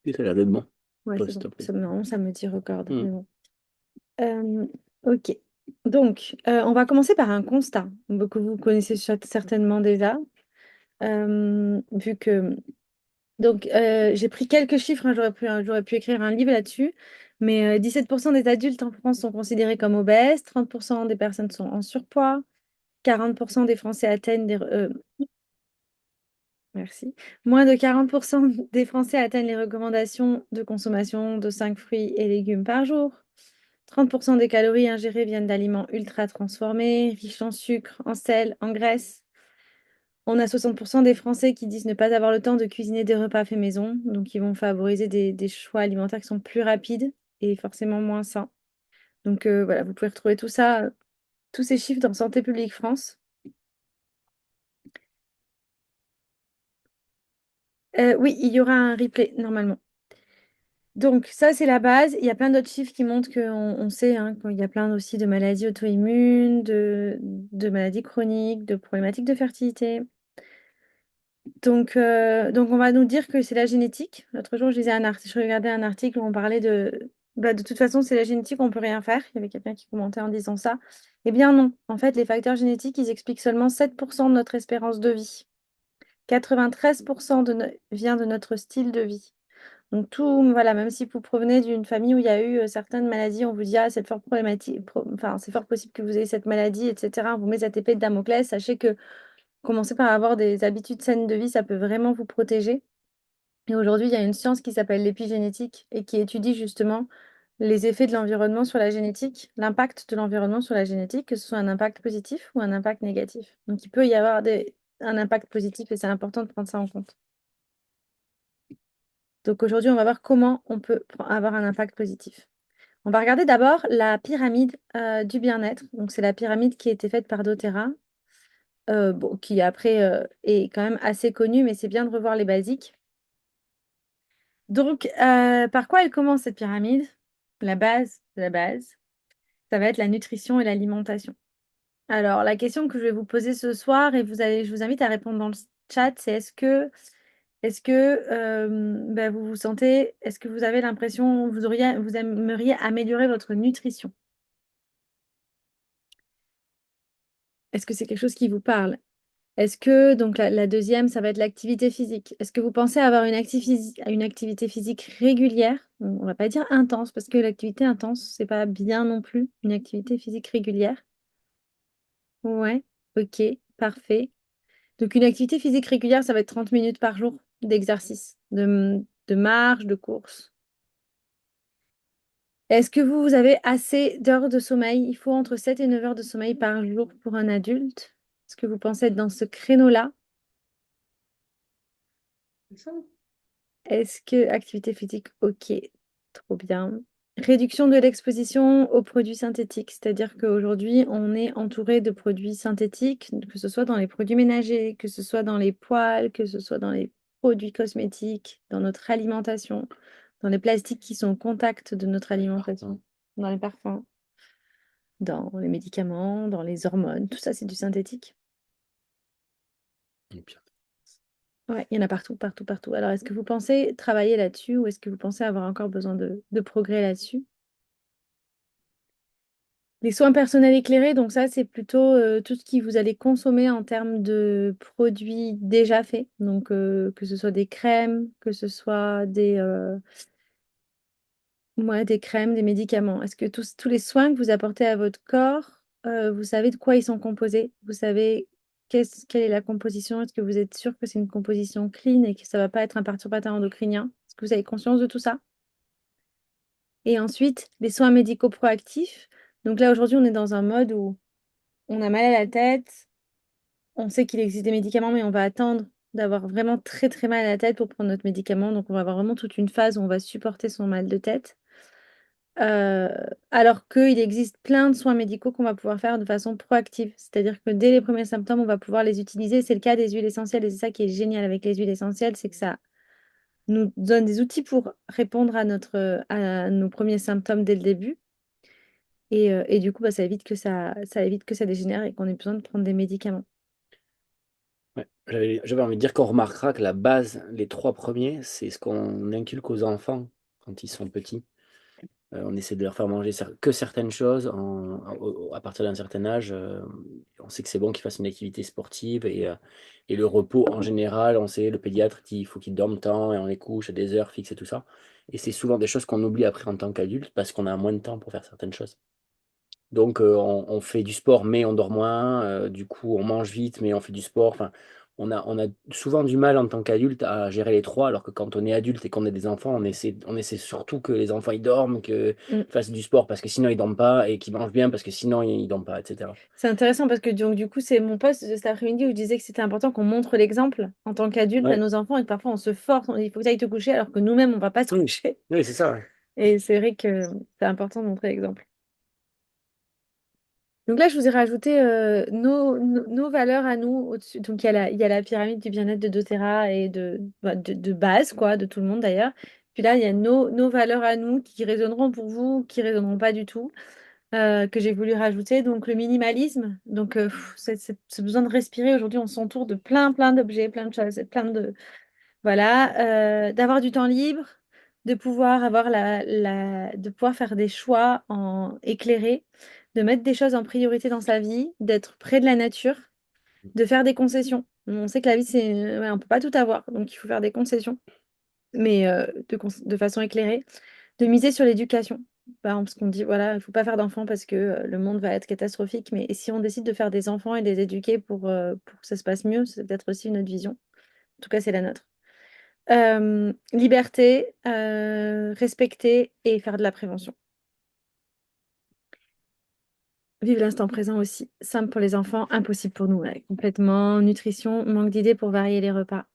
Et ça a l'air d'être bon. Ouais, Ouais, c'est s'il bon. te plaît. Normalement, ça me dit record, Hmm. mais bon. Ok. Donc, on va commencer par un constat que vous connaissez certainement déjà, vu que... Donc, j'ai pris quelques chiffres, hein, j'aurais pu écrire un livre là-dessus, mais 17% des adultes en France sont considérés comme obèses, 30% des personnes sont en surpoids, 40% des Français atteignent merci. Moins de 40% des Français atteignent les recommandations de consommation de 5 fruits et légumes par jour. 30% des calories ingérées viennent d'aliments ultra transformés, riches en sucre, en sel, en graisse. On a 60% des Français qui disent ne pas avoir le temps de cuisiner des repas faits maison, donc ils vont favoriser des choix alimentaires qui sont plus rapides et forcément moins sains. Donc voilà, vous pouvez retrouver tout ça, tous ces chiffres dans Santé publique France. Oui, il y aura un replay normalement. Donc ça, c'est la base. Il y a plein d'autres chiffres qui montrent qu'on sait hein, qu'il y a plein aussi de maladies auto-immunes, de maladies chroniques, de problématiques de fertilité. Donc on va nous dire que c'est la génétique. L'autre jour, je regardais un article où on parlait de toute façon, c'est la génétique, on peut rien faire. Il y avait quelqu'un qui commentait en disant ça. Eh bien non. En fait, les facteurs génétiques, ils expliquent seulement 7% de notre espérance de vie. 93% vient de notre style de vie. Donc tout, voilà, même si vous provenez d'une famille où il y a eu certaines maladies, on vous dit, ah, c'est fort problématique, enfin, c'est fort possible que vous ayez cette maladie, etc. On vous met cette épée de Damoclès. Sachez que commencer par avoir des habitudes saines de vie, ça peut vraiment vous protéger. Et aujourd'hui, il y a une science qui s'appelle l'épigénétique et qui étudie justement les effets de l'environnement sur la génétique, l'impact de l'environnement sur la génétique, que ce soit un impact positif ou un impact négatif. Donc il peut y avoir un impact positif et c'est important de prendre ça en compte. Donc aujourd'hui, on va voir comment on peut avoir un impact positif. On va regarder d'abord la pyramide du bien-être. Donc c'est la pyramide qui a été faite par doTERRA, bon, qui après est quand même assez connue, mais c'est bien de revoir les basiques. Donc, par quoi elle commence cette pyramide? La base de la base, ça va être la nutrition et l'alimentation. Alors, la question que je vais vous poser ce soir, et je vous invite à répondre dans le chat, c'est est-ce que vous vous sentez, est-ce que vous avez l'impression, vous aimeriez améliorer votre nutrition? Est-ce que c'est quelque chose qui vous parle? Est-ce que, donc la deuxième, ça va être l'activité physique. Est-ce que vous pensez avoir une activité physique régulière? On va pas dire intense, parce que l'activité intense, c'est pas bien non plus, une activité physique régulière. Ouais, ok, parfait. Donc une activité physique régulière, ça va être 30 minutes par jour d'exercice, de marche, de course. Est-ce que vous avez assez d'heures de sommeil? Il faut entre 7 et 9 heures de sommeil par jour pour un adulte. Est-ce que vous pensez être dans ce créneau-là? C'est ça. Est-ce que activité physique, ok, trop bien. Réduction de l'exposition aux produits synthétiques, c'est-à-dire qu'aujourd'hui, on est entouré de produits synthétiques, que ce soit dans les produits ménagers, que ce soit dans les poêles, que ce soit dans les produits cosmétiques, dans notre alimentation, dans les plastiques qui sont au contact de notre alimentation, dans les parfums, dans les médicaments, dans les hormones, tout ça, c'est du synthétique. Et puis, Ouais, il y en a partout, partout, partout. Alors, est-ce que vous pensez travailler là-dessus ou est-ce que vous pensez avoir encore besoin de progrès là-dessus? Les soins personnels éclairés, donc ça, c'est plutôt tout ce que vous allez consommer en termes de produits déjà faits. Donc, que ce soit des crèmes, que ce soit ouais, des crèmes, des médicaments. Est-ce que tous les soins que vous apportez à votre corps, vous savez de quoi ils sont composés? Vous savez quelle est la composition? Est-ce que vous êtes sûr que c'est une composition clean et que ça ne va pas être un perturbateur endocrinien? Est-ce que vous avez conscience de tout ça? Et ensuite, les soins médicaux proactifs. Donc là, aujourd'hui, on est dans un mode où on a mal à la tête, on sait qu'il existe des médicaments, mais on va attendre d'avoir vraiment très très mal à la tête pour prendre notre médicament. Donc on va avoir vraiment toute une phase où on va supporter son mal de tête. Euh, alors qu'il existe plein de soins médicaux qu'on va pouvoir faire de façon proactive. C'est-à-dire que dès les premiers symptômes, on va pouvoir les utiliser. C'est le cas des huiles essentielles et c'est ça qui est génial avec les huiles essentielles, c'est que ça nous donne des outils pour répondre à nos premiers symptômes dès le début. Et du coup, ça évite que ça évite que ça dégénère et qu'on ait besoin de prendre des médicaments. ouais. J'avais envie de dire qu'on remarquera que la base, les trois premiers, c'est ce qu'on inculque aux enfants quand ils sont petits. On essaie de leur faire manger que certaines choses à partir d'un certain âge. On sait que c'est bon qu'ils fassent une activité sportive et le repos en général, on sait, le pédiatre dit il faut qu'ils dorment tant et on les couche à des heures fixes et tout ça. Et c'est souvent des choses qu'on oublie après en tant qu'adulte parce qu'on a moins de temps pour faire certaines choses. Donc, on fait du sport, mais on dort moins. Du coup, on mange vite, mais on fait du sport. Enfin, on a souvent du mal en tant qu'adulte à gérer les trois, alors que quand on est adulte et qu'on a des enfants, on essaie surtout que les enfants ils dorment, qu'ils Mm. fassent du sport parce que sinon ils dorment pas, et qu'ils mangent bien parce que sinon ils dorment pas, etc. C'est intéressant parce que donc, du coup, c'est mon post de cet après-midi où je disais que c'était important qu'on montre l'exemple en tant qu'adulte à Ouais, nos enfants et que parfois on se force, il faut que tu ailles te coucher alors que nous-mêmes on va pas se oui, coucher. oui, c'est ça. Ouais. Et c'est vrai que c'est important de montrer l'exemple. Donc là, je vous ai rajouté nos valeurs à nous au-dessus. Donc il y a la pyramide du bien-être de doTERRA et de base, quoi, de tout le monde d'ailleurs. Puis là, il y a nos valeurs à nous qui résonneront pour vous, qui résonneront pas du tout, que j'ai voulu rajouter. Donc le minimalisme, donc ce besoin de respirer. Aujourd'hui, on s'entoure de plein d'objets, plein de choses, plein de, voilà, d'avoir du temps libre, de pouvoir avoir de pouvoir faire des choix en éclairés, de mettre des choses en priorité dans sa vie, d'être près de la nature, de faire des concessions. On sait que la vie, ouais, on peut pas tout avoir, donc il faut faire des concessions, mais de façon éclairée, de miser sur l'éducation. Par exemple, parce qu'on dit, voilà, il faut pas faire d'enfants parce que le monde va être catastrophique, mais si on décide de faire des enfants et de les éduquer pour que ça se passe mieux, c'est peut-être aussi une autre vision. En tout cas, c'est la nôtre. Liberté, respecter et faire de la prévention. Vive l'instant présent aussi. Simple pour les enfants, impossible pour nous. Ouais, complètement. Nutrition, manque d'idées pour varier les repas.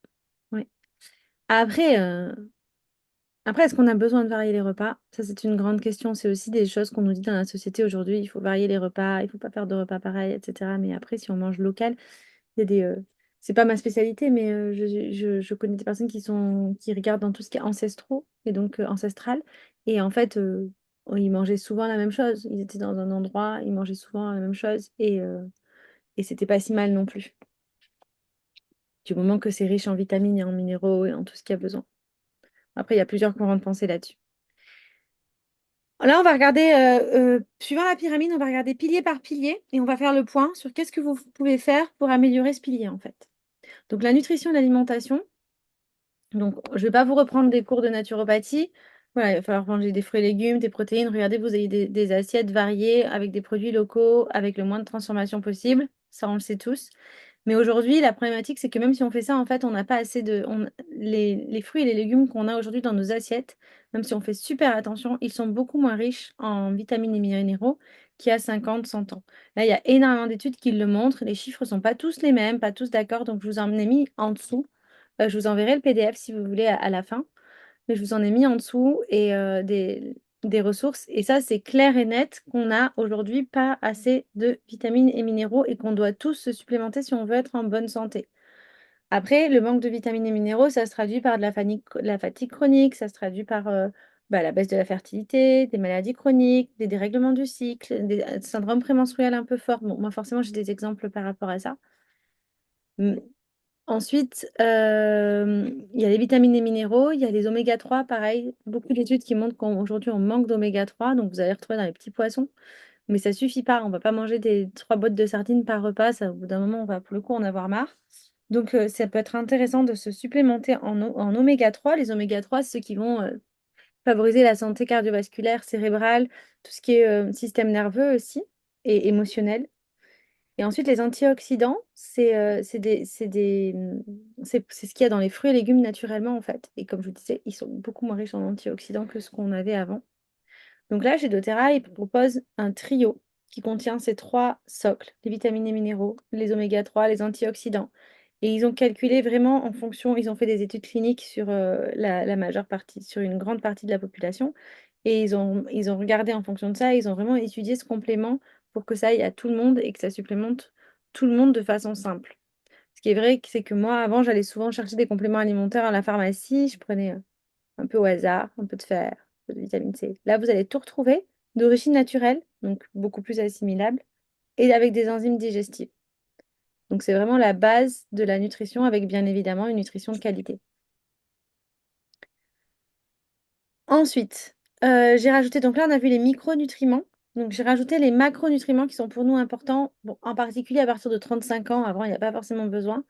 Oui. Après, après, est-ce qu'on a besoin de varier les repas? Ça, c'est une grande question. C'est aussi des choses qu'on nous dit dans la société aujourd'hui. Il faut varier les repas, il faut pas faire de repas pareils, etc. Mais après, si on mange local, il y a des. C'est pas ma spécialité, mais je connais des personnes qui regardent dans tout ce qui est ancestraux et donc ancestral. Et en fait, ils mangeaient souvent la même chose. Ils étaient dans un endroit, ils mangeaient souvent la même chose et c'était pas si mal non plus. Du moment que c'est riche en vitamines et en minéraux et en tout ce qu'il y a besoin. Après, il y a plusieurs courants de pensée là-dessus. Là, on va regarder, suivant la pyramide, on va regarder pilier par pilier et on va faire le point sur qu'est-ce que vous pouvez faire pour améliorer ce pilier en fait. Donc, la nutrition et l'alimentation. Donc, je ne vais pas vous reprendre des cours de naturopathie. Voilà, il va falloir manger des fruits et légumes, des protéines. Regardez, vous avez des assiettes variées avec des produits locaux, avec le moins de transformation possible. Ça, on le sait tous. Mais aujourd'hui, la problématique, c'est que même si on fait ça, en fait, on n'a pas assez les fruits et les légumes qu'on a aujourd'hui dans nos assiettes, même si on fait super attention, ils sont beaucoup moins riches en vitamines et minéraux qu'il y a 50, 100 ans. Là, il y a énormément d'études qui le montrent. Les chiffres ne sont pas tous les mêmes, pas tous d'accord. Donc, je vous en ai mis en dessous. Je vous enverrai le PDF si vous voulez à la fin. Mais je vous en ai mis en dessous et des ressources. Et ça, c'est clair et net qu'on a aujourd'hui pas assez de vitamines et minéraux et qu'on doit tous se supplémenter si on veut être en bonne santé. Après, le manque de vitamines et minéraux, ça se traduit par de la fatigue chronique, ça se traduit par la baisse de la fertilité, des maladies chroniques, des dérèglements du cycle, des syndromes prémenstruels un peu forts. Bon, moi, forcément, j'ai des exemples par rapport à ça. Ensuite, il y a les vitamines et minéraux, il y a les oméga 3, pareil. Beaucoup d'études qui montrent qu'aujourd'hui, on manque d'oméga 3, donc vous allez retrouver dans les petits poissons. Mais ça suffit pas, on va pas manger des 3 boîtes de sardines par repas, ça, au bout d'un moment, on va pour le coup en avoir marre. Donc, ça peut être intéressant de se supplémenter en oméga 3. Les oméga 3, c'est ceux qui vont favoriser la santé cardiovasculaire, cérébrale, tout ce qui est système nerveux aussi et émotionnel. Et ensuite, les antioxydants, c'est ce qu'il y a dans les fruits et légumes naturellement, en fait. Et comme je vous disais, ils sont beaucoup moins riches en antioxydants que ce qu'on avait avant. Donc là, chez doTERRA, ils proposent un trio qui contient ces trois socles, les vitamines et minéraux, les oméga 3, les antioxydants. Et ils ont calculé vraiment en fonction, ils ont fait des études cliniques sur la majeure partie, sur une grande partie de la population. Et ils ont regardé en fonction de ça, ils ont vraiment étudié ce complément pour que ça aille à tout le monde et que ça supplémente tout le monde de façon simple. Ce qui est vrai, c'est que moi, avant, j'allais souvent chercher des compléments alimentaires à la pharmacie. Je prenais un peu au hasard, un peu de fer, un peu de vitamine C. Là, vous allez tout retrouver d'origine naturelle, donc beaucoup plus assimilable, et avec des enzymes digestives. Donc, c'est vraiment la base de la nutrition avec bien évidemment une nutrition de qualité. Ensuite, j'ai rajouté, donc là, on a vu les micronutriments. Donc, j'ai rajouté les macronutriments qui sont pour nous importants, bon, en particulier à partir de 35 ans. Avant, il n'y a pas forcément besoin.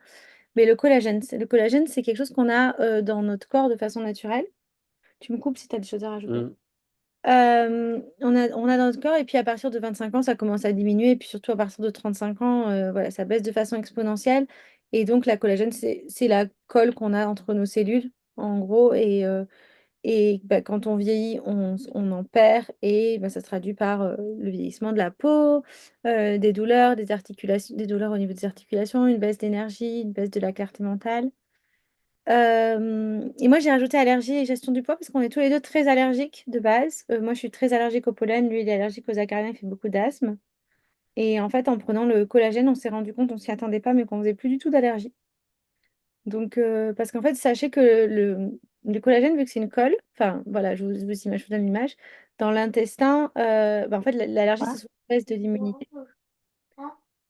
Mais le collagène, c'est quelque chose qu'on a dans notre corps de façon naturelle. Tu me coupes si tu as des choses à rajouter. Mm. On a dans notre corps, et puis à partir de 25 ans, ça commence à diminuer. Et puis surtout à partir de 35 ans, voilà, ça baisse de façon exponentielle. Et donc, la collagène, c'est la colle qu'on a entre nos cellules, en gros. Et bah, quand on vieillit, on en perd et bah, ça se traduit par le vieillissement de la peau, des douleurs, des articulations, des douleurs au niveau des articulations, une baisse d'énergie, une baisse de la clarté mentale. Et moi, j'ai rajouté allergie et gestion du poids parce qu'on est tous les deux très allergiques de base. Moi, je suis très allergique au pollen, lui, il est allergique aux acariens, il fait beaucoup d'asthme. Et en fait, en prenant le collagène, on s'est rendu compte, on s'y attendait pas, mais qu'on faisait plus du tout d'allergie. Donc, parce qu'en fait, sachez que le collagène, vu que c'est une colle, enfin voilà, je vous donne l'image, dans l'intestin, bah, en fait, l'allergie, c'est Voilà. souvent une baisse de l'immunité.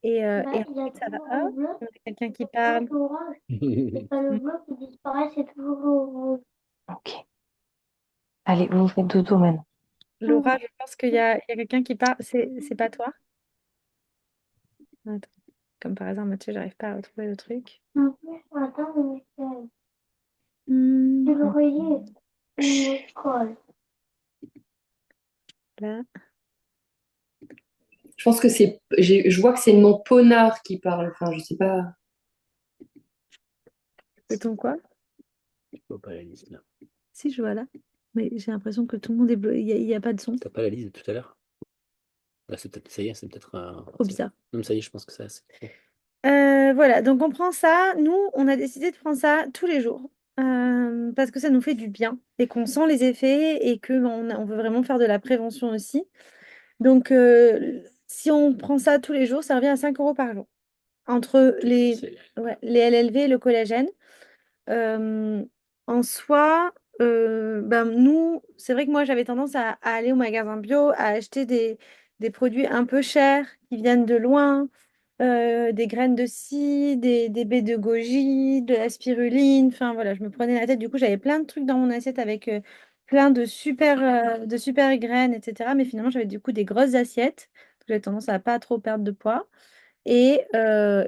Et en Il y a fait, ça va. toujours le Hop, bleu, on a quelqu'un qui toujours parle. l'orange. C'est pas le Mm. bleu qui disparaît, c'est toujours le rouge. Ok. Allez, vous faites dodo maintenant. Laura, je pense qu'il y a quelqu'un qui parle. C'est pas toi? Attends. Comme par hasard, Mathieu, j'arrive pas à retrouver le truc. En plus, attends, mais c'est Mm. l'oreiller. Une colle. Là, Je pense que je vois que c'est le nom Ponard qui parle. Enfin, je sais pas. c'est ton quoi? Je vois pas la liste là. Si, je vois là. Mais j'ai l'impression que tout le monde est bleu. Il y a pas de son. T'as pas la liste de tout à l'heure? Là, c'est peut-être, ça y est, c'est peut-être Trop bizarre. Non, ça y est, je pense que ça, c'est bon. Voilà, donc on prend ça. Nous, on a décidé de prendre ça tous les jours parce que ça nous fait du bien et qu'on sent les effets et que on veut vraiment faire de la prévention aussi. Donc, si on prend ça tous les jours, ça revient à 5 euros par jour. Entre C'est- les LLV et le collagène. Euh, En soi, ben, nous, c'est vrai que moi, j'avais tendance à aller au magasin bio, à acheter des produits un peu chers qui viennent de loin, des graines de ci, des baies de goji, de la spiruline. Enfin, voilà, je me prenais la tête. Du coup, j'avais plein de trucs dans mon assiette avec plein de super graines, etc. Mais finalement, j'avais du coup des grosses assiettes. J'avais tendance à pas trop perdre de poids. Et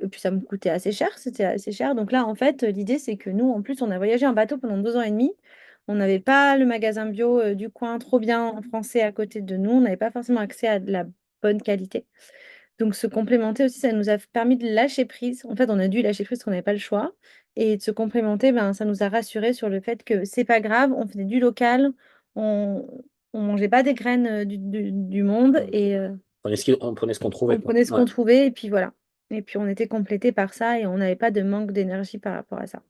puis ça me coûtait assez cher, c'était assez cher. Donc là, en fait, l'idée, c'est que nous, en plus, on a voyagé en bateau pendant 2 ans et demi. On n'avait pas le magasin bio du coin trop bien en français à côté de nous. On n'avait pas forcément accès à de la bonne qualité. Donc se complémenter aussi, ça nous a permis de lâcher prise. En fait, on a dû lâcher prise parce qu'on n'avait pas le choix. Et de se complémenter, ben, ça nous a rassurés sur le fait que c'est pas grave, on faisait du local, on, on mangeait pas des graines du monde. Et, On prenait ce qu'on trouvait, on quoi. prenait ce Ouais. qu'on trouvait et puis voilà. Et puis on était complété par ça et on n'avait pas de manque d'énergie par rapport à ça.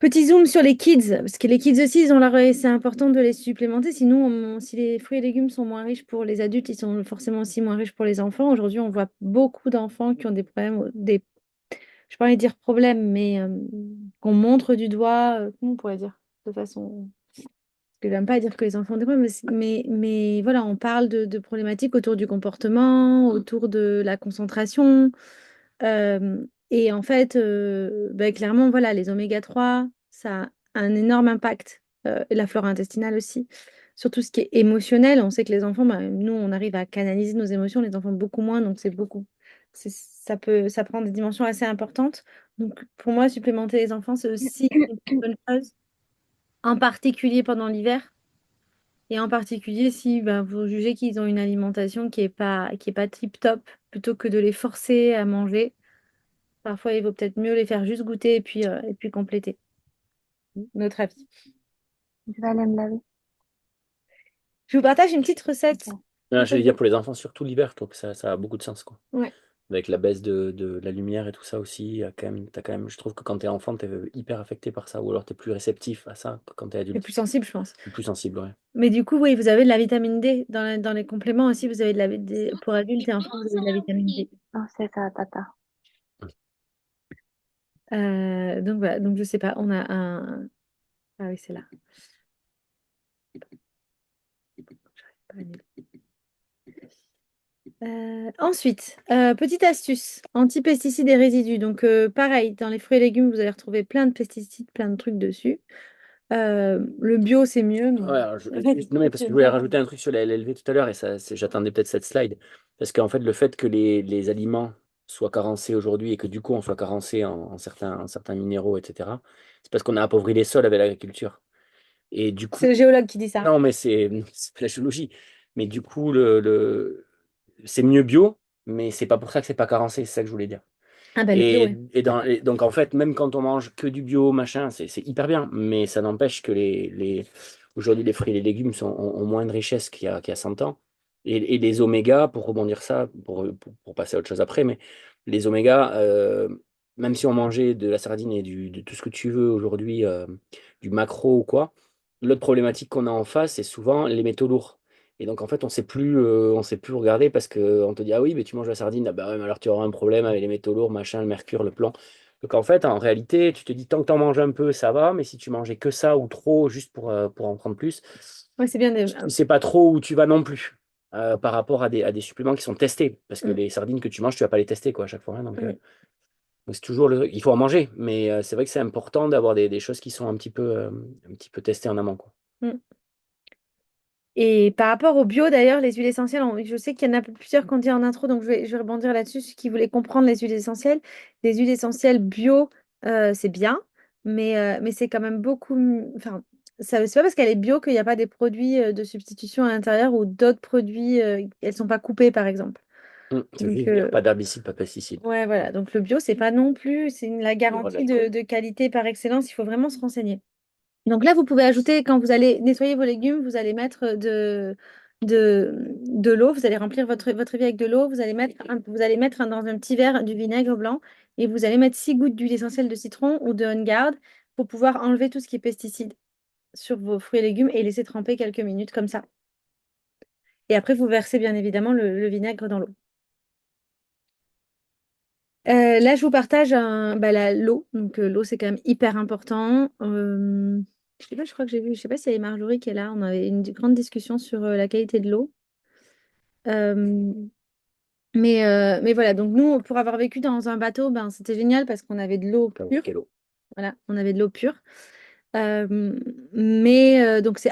Petit zoom sur les kids, parce que les kids aussi, c'est important de les supplémenter. Sinon, si les fruits et légumes sont moins riches pour les adultes, ils sont forcément aussi moins riches pour les enfants. Aujourd'hui, on voit beaucoup d'enfants qui ont des problèmes, je pas envie de dire problèmes, mais qu'on montre du doigt, comment on pourrait dire, de façon que j'aime pas dire que les enfants ont des problèmes, mais voilà, on parle de problématiques autour du comportement, autour de la concentration. Et en fait, bah, clairement, voilà, les oméga 3 ça a un énorme impact, et la flore intestinale aussi, sur tout ce qui est émotionnel. On sait que les enfants, bah, nous, on arrive à canaliser nos émotions, les enfants beaucoup moins, donc c'est beaucoup. Ça prend des dimensions assez importantes. Donc, pour moi, supplémenter les enfants, c'est aussi une bonne chose, en particulier pendant l'hiver. Et en particulier si bah, vous jugez qu'ils ont une alimentation qui est pas tip-top, plutôt que de les forcer à manger. Parfois, il vaut peut-être mieux les faire juste goûter et puis compléter. Notre avis. Je vais aller me laver. Je vous partage une petite recette. Ok. Non, je vais dire pour les enfants, surtout l'hiver, je trouve que ça a beaucoup de sens, quoi. Ouais. Avec la baisse de la lumière et tout ça aussi, t'as quand même, je trouve que quand t'es enfant, t'es hyper affecté par ça, ou alors t'es plus réceptif à ça que quand t'es C'est plus adulte. sensible, je pense. Ou plus sensible, ouais. Mais du coup, oui, vous avez de la vitamine D. Dans les compléments aussi, vous avez pour adultes et enfants, vous avez de la vitamine D. Non, c'est ça, tata. Donc voilà, donc je sais pas, on a un. Ah oui, c'est là. J'arrive pas à lire. Ensuite, petite astuce, anti-pesticides et résidus. Donc, pareil, dans les fruits et légumes, vous allez retrouver plein de pesticides, plein de trucs dessus. Le bio, c'est mieux, mais Ouais, alors non, mais je parce que vais je voulais dire, rajouter un truc sur la LLV tout à l'heure, et ça, j'attendais peut-être cette slide. Parce qu'en fait, le fait que les aliments soient carencés aujourd'hui et que du coup on soit carencé en certains minéraux, etc., c'est parce qu'on a appauvri les sols avec l'agriculture. Et du coup, c'est le géologue qui dit ça. non, mais c'est la géologie. Mais du coup, c'est mieux bio, mais c'est pas pour ça que c'est pas carencé, c'est ça que je voulais dire. Ah bah le bio, ouais. Et donc, en fait, même quand on mange que du bio, machin, c'est hyper bien. Mais ça n'empêche que aujourd'hui, les fruits et les légumes ont moins de richesse qu'il y a 100 ans. Et les omégas, pour rebondir ça, pour passer à autre chose après, mais les omégas, même si on mangeait de la sardine et de tout ce que tu veux aujourd'hui, du maquereau ou quoi, l'autre problématique qu'on a en face, c'est souvent les métaux lourds. Et donc, en fait, on sait plus regarder parce qu'on te dit, ah oui, mais tu manges la sardine, ah bah ouais, mais alors tu auras un problème avec les métaux lourds, machin, le mercure, le plomb. Donc, en fait, en réalité, tu te dis, tant que tu en manges un peu, ça va, mais si tu mangeais que ça ou trop, juste pour en prendre plus, Ouais, c'est bien. tu ne sais pas trop où tu vas non plus par rapport à des suppléments qui sont testés. Parce que Mm, les sardines que tu manges, tu ne vas pas les tester, quoi, à chaque fois, hein. Donc, mm. c'est toujours il faut en manger, mais c'est vrai que c'est important d'avoir des choses qui sont un petit peu testées en amont, quoi. Mm. Et par rapport au bio, d'ailleurs, les huiles essentielles, je sais qu'il y en a plusieurs qu'on dit en intro, donc je vais rebondir là-dessus, ceux qui voulaient comprendre les huiles essentielles. Les huiles essentielles bio, c'est bien, mais c'est quand même beaucoup. Enfin, ça, c'est pas parce qu'elle est bio qu'il n'y a pas des produits de substitution à l'intérieur ou d'autres produits, elles sont pas coupées, par exemple. C'est Donc, juste dire, pas d'herbicide, pas de pesticides. ouais, voilà. Donc, le bio, c'est pas non plus, c'est la Il y aura de garantie l'alcool. de qualité par excellence. Il faut vraiment se renseigner. Donc là, vous pouvez ajouter, quand vous allez nettoyer vos légumes, vous allez mettre de l'eau, vous allez remplir votre évier avec de l'eau, vous allez mettre dans un petit verre du vinaigre blanc et vous allez mettre 6 gouttes d'huile essentielle de citron ou de On Guard pour pouvoir enlever tout ce qui est pesticides sur vos fruits et légumes et laisser tremper quelques minutes comme ça. Et après, vous versez bien évidemment le vinaigre dans l'eau. Là, je vous partage l'eau. Donc, l'eau, c'est quand même hyper important. Je sais pas, je crois que j'ai vu, je sais pas s'il y avait Marjorie qui est là. On avait une grande discussion sur la qualité de l'eau. Euh, mais voilà, donc nous, pour avoir vécu dans un bateau, ben, c'était génial parce qu'on avait de l'eau pure. Quelle eau. Voilà, on avait de l'eau pure. Mais donc c'est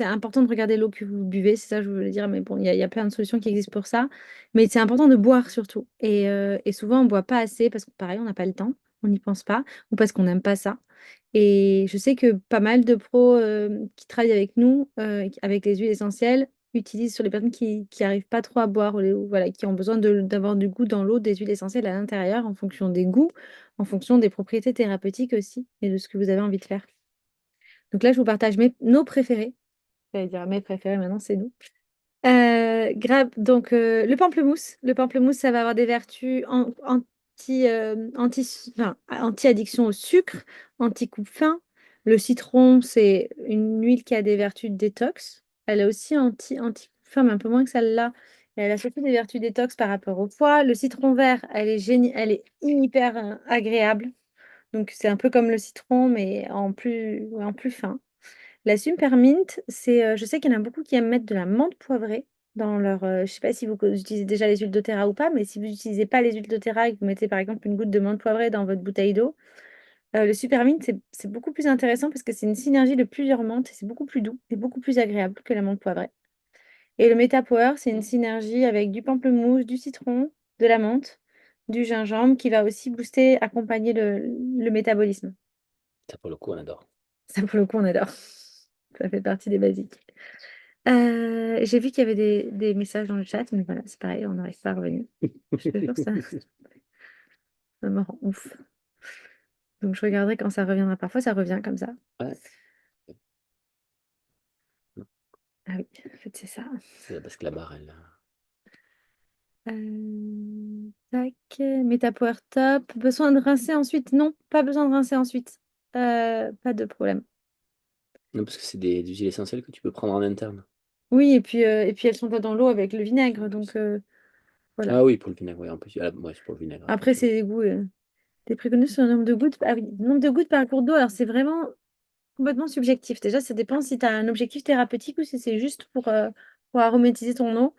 important de regarder l'eau que vous buvez, c'est ça que je voulais dire. Mais bon, il y a plein de solutions qui existent pour ça. Mais c'est important de boire surtout. Et souvent, on ne boit pas assez parce que pareil, on n'a pas le temps, on n'y pense pas, ou parce qu'on n'aime pas ça. Et je sais que pas mal de pros qui travaillent avec nous, avec les huiles essentielles, utilisent sur les personnes qui n'arrivent pas trop à boire, ou voilà, qui ont besoin d'avoir du goût dans l'eau, des huiles essentielles à l'intérieur en fonction des goûts, en fonction des propriétés thérapeutiques aussi et de ce que vous avez envie de faire. Donc là, je vous partage nos préférés. J'allais dire mes préférés, maintenant c'est nous. Donc le pamplemousse. Le pamplemousse, ça va avoir des vertus anti-addiction au sucre, anti-coupe-faim. Le citron, c'est une huile qui a des vertus détox. Elle est aussi anti-coupe-faim, mais un peu moins que celle-là. Et elle a surtout des vertus détox par rapport au foie. Le citron vert, elle est hyper agréable. Donc c'est un peu comme le citron, mais en plus fin. La Supermint, je sais qu'il y en a beaucoup qui aiment mettre de la menthe poivrée dans leur. Je sais pas si vous utilisez déjà les huiles doTERRA ou pas, mais si vous n'utilisez pas les huiles doTERRA et que vous mettez par exemple une goutte de menthe poivrée dans votre bouteille d'eau, le Supermint, c'est beaucoup plus intéressant parce que c'est une synergie de plusieurs menthes et c'est beaucoup plus doux et beaucoup plus agréable que la menthe poivrée. Et le Metapower, c'est une synergie avec du pamplemousse, du citron, de la menthe, du gingembre qui va aussi booster, accompagner le métabolisme. Ça, pour le coup, on adore. Ça, pour le coup, on adore. Ça fait partie des basiques. J'ai vu qu'il y avait des messages dans le chat, mais voilà, c'est pareil, on n'arrive pas à revenir. Je te jure, ça me rend ouf. Donc, je regarderai quand ça reviendra. Parfois, ça revient comme ça. Ouais, Ah oui, en fait, c'est ça. c'est parce que la barre, elle. Tac, Metapower top. Besoin de rincer ensuite? Non, pas besoin de rincer ensuite. Pas de problème. Non, parce que c'est des huiles essentielles que tu peux prendre en interne. Oui, et puis elles sont pas dans l'eau avec le vinaigre, donc voilà. Ah oui, pour le vinaigre, oui, en plus. Ouais, c'est pour le vinaigre, Après, c'est effectivement. des goûts. T'es prévenu sur le nombre de gouttes? Ah oui, le nombre de gouttes par cours d'eau, alors c'est vraiment complètement subjectif. Déjà, ça dépend si tu as un objectif thérapeutique ou si c'est juste pour aromatisier ton eau.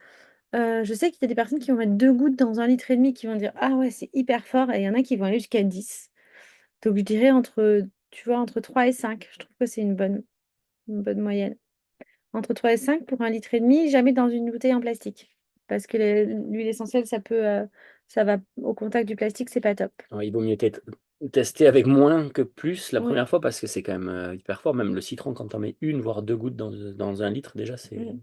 Je sais qu'il y a des personnes qui vont mettre 2 gouttes dans 1,5 litre qui vont dire: «Ah ouais, c'est hyper fort» et il y en a qui vont aller jusqu'à 10. Donc je dirais entre, tu vois, entre 3 et 5. Je trouve que c'est une bonne moyenne. Entre 3 et 5 pour 1,5 litre, jamais dans une bouteille en plastique. Parce que l'huile essentielle, ça va au contact du plastique, c'est pas top. Alors, il vaut mieux tester avec moins que plus la Oui. première fois parce que c'est quand même hyper fort. Même le citron, quand t'en mets une, voire 2 gouttes dans 1 litre, déjà, Mm.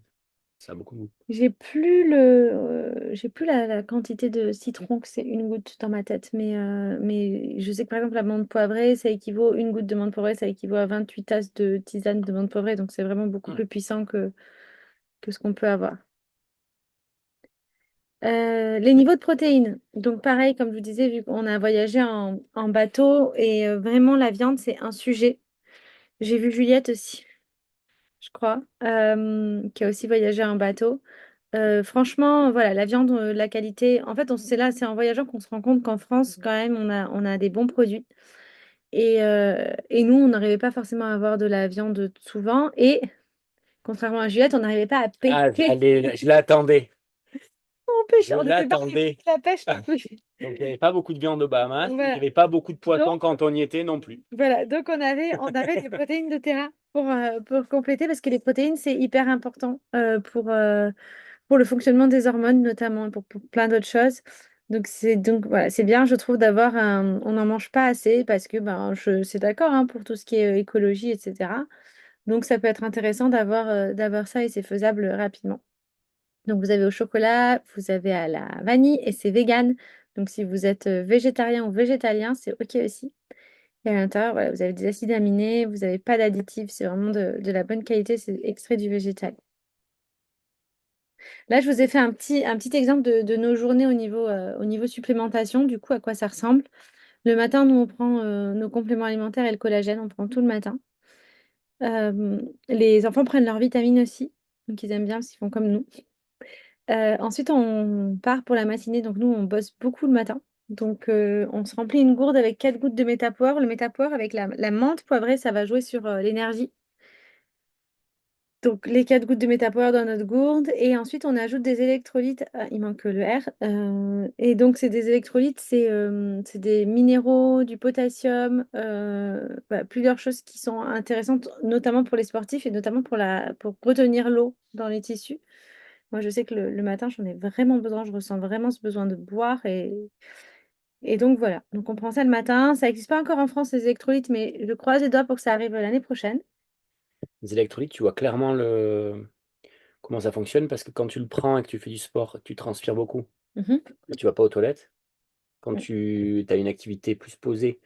ça a beaucoup de goût. J'ai plus la quantité de citron que c'est une goutte dans ma tête, mais je sais que par exemple la menthe poivrée, ça équivaut, une goutte de menthe poivrée, ça équivaut à 28 tasses de tisane de menthe poivrée, donc c'est vraiment beaucoup plus puissant que ce qu'on peut avoir. Les niveaux de protéines. Donc pareil, comme je vous disais, vu qu'on a voyagé en bateau et vraiment la viande, c'est un sujet. J'ai vu Juliette aussi, je crois, qui a aussi voyagé en bateau. Franchement, voilà, la viande, la qualité. En fait, c'est là, c'est en voyageant qu'on se rend compte qu'en France, quand même, on a des bons produits. Et nous, on n'arrivait pas forcément à avoir de la viande souvent. Et contrairement à Juliette, on n'arrivait pas à Ah, pêcher. allez, je l'attendais. On pêche, Je on ne fait pas l'attendais. la pêche non plus. Donc, il n'y avait pas beaucoup de viande aux Bahamas. Il n'y Voilà. avait pas beaucoup de Donc, poissons quand on y était non plus. voilà. Donc on avait des protéines de terrain pour compléter parce que les protéines, c'est hyper important pour le fonctionnement des hormones, notamment, pour plein d'autres choses. Donc voilà, c'est bien, je trouve, d'avoir un. On n'en mange pas assez parce que ben, c'est d'accord hein, pour tout ce qui est écologie, etc. Donc ça peut être intéressant d'avoir ça et c'est faisable rapidement. Donc vous avez au chocolat, vous avez à la vanille et c'est vegan. Donc si vous êtes végétarien ou végétalien, c'est OK aussi. Et à l'intérieur, voilà, vous avez des acides aminés, vous n'avez pas d'additifs, c'est vraiment de la bonne qualité, c'est extrait du végétal. Là, je vous ai fait un petit exemple de nos journées au niveau supplémentation, du coup, à quoi ça ressemble. Le matin, nous, on prend nos compléments alimentaires et le collagène, on prend tout le matin. Les enfants prennent leurs vitamines aussi, donc ils aiment bien parce qu'ils font comme nous. Ensuite, on part pour la matinée, donc nous, on bosse beaucoup le matin. Donc, on se remplit une gourde avec 4 gouttes de métapoire. Le métapoire avec la menthe poivrée, ça va jouer sur l'énergie. Donc, les 4 gouttes de métapoire dans notre gourde. Et ensuite, on ajoute des électrolytes. Ah, il manque le R. Et donc, c'est des électrolytes, c'est des minéraux, du potassium, voilà, plusieurs choses qui sont intéressantes, notamment pour les sportifs et notamment pour retenir l'eau dans les tissus. Moi, je sais que le matin, j'en ai vraiment besoin. Je ressens vraiment ce besoin de boire. Et donc, voilà. Donc, on prend ça le matin. Ça n'existe pas encore en France, les électrolytes, mais je croise les doigts pour que ça arrive l'année prochaine. Les électrolytes, tu vois clairement comment ça fonctionne parce que quand tu le prends et que tu fais du sport, tu transpires beaucoup Mhm. et tu vas pas aux toilettes. Quand Ouais. tu as une activité plus posée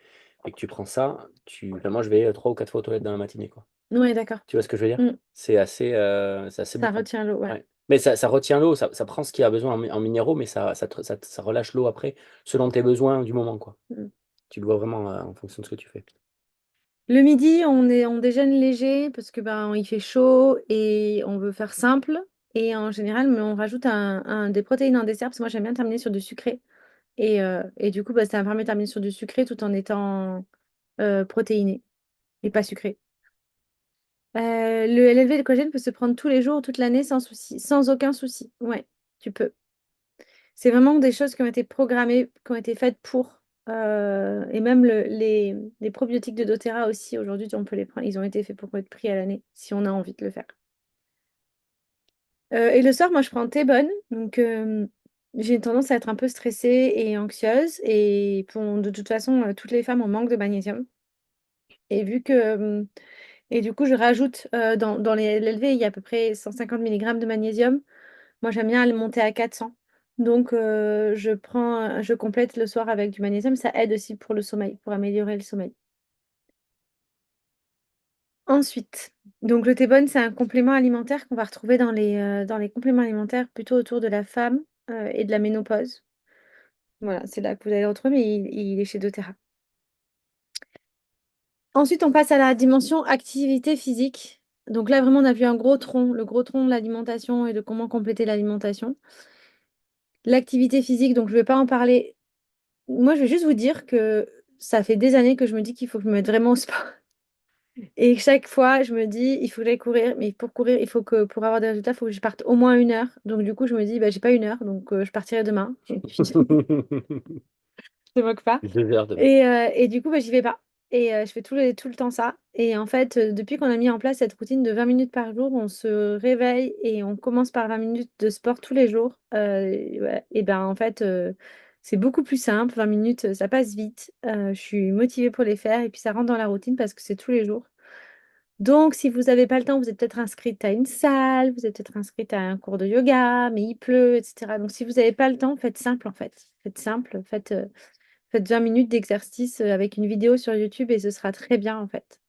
et que tu prends ça, enfin, moi je vais 3 ou 4 fois aux toilettes dans la matinée, quoi. Ouais, d'accord. Tu vois ce que je veux dire? Mm. C'est assez Ça bouffant. retient l'eau, ouais. Ouais. Mais ça retient l'eau, ça prend ce qu'il y a besoin en minéraux, mais ça relâche l'eau après, selon tes besoins du moment, quoi. Mm. Tu le vois vraiment en fonction de ce que tu fais. Le midi, on déjeune léger parce que ben, il fait chaud et on veut faire simple. Et en général, mais on rajoute des protéines en dessert parce que moi, j'aime bien terminer sur du sucré. Et du coup, bah, ça me permet de terminer sur du sucré tout en étant protéiné et pas sucré. Le LLV de collagène peut se prendre tous les jours, toute l'année, sans souci, sans aucun souci. Ouais, tu peux. C'est vraiment des choses qui ont été programmées, qui ont été faites pour. Et même les probiotiques de doTERRA aussi, aujourd'hui, on peut les prendre. Ils ont été faits pour être pris à l'année, si on a envie de le faire. Et le soir, moi, je prends T-Bonne. Donc, j'ai une tendance à être un peu stressée et anxieuse. Et de toute façon, toutes les femmes ont manque de magnésium. Et vu que et du coup, je rajoute dans les LLV, il y a à peu près 150 mg de magnésium. Moi, j'aime bien le monter à 400. Donc, je complète le soir avec du magnésium. Ça aide aussi pour le sommeil, pour améliorer le sommeil. Ensuite, donc le thé-bonne, c'est un complément alimentaire qu'on va retrouver dans les compléments alimentaires plutôt autour de la femme et de la ménopause. Voilà, c'est là que vous allez le retrouver, mais il est chez doTERRA. Ensuite, on passe à la dimension activité physique. Donc là, vraiment, on a vu un gros tronc, le gros tronc de l'alimentation et de comment compléter l'alimentation. L'activité physique, donc je ne vais pas en parler. Moi, je vais juste vous dire que ça fait des années que je me dis qu'il faut que je me mette vraiment au sport. Et chaque fois, je me dis, il faut que j'aille courir, mais pour courir, il faut que pour avoir des résultats, il faut que je parte au moins 1 heure. Donc du coup, je me dis, bah, j'ai pas 1 heure, donc je partirai demain. Et puis, je te moque pas. 2 heures demain. Et du coup, bah, j'y vais pas. Et je fais tout le temps ça. Et en fait, depuis qu'on a mis en place cette routine de 20 minutes par jour, on se réveille et on commence par 20 minutes de sport tous les jours. Et ouais, et ben en fait, c'est beaucoup plus simple. 20 minutes, ça passe vite. Je suis motivée pour les faire et puis ça rentre dans la routine parce que c'est tous les jours. Donc, si vous n'avez pas le temps, vous êtes peut-être inscrite à une salle, vous êtes peut-être inscrite à un cours de yoga, mais il pleut, etc. Donc, si vous n'avez pas le temps, faites simple en fait. Faites simple, faites 20 minutes d'exercice avec une vidéo sur YouTube et ce sera très bien en fait.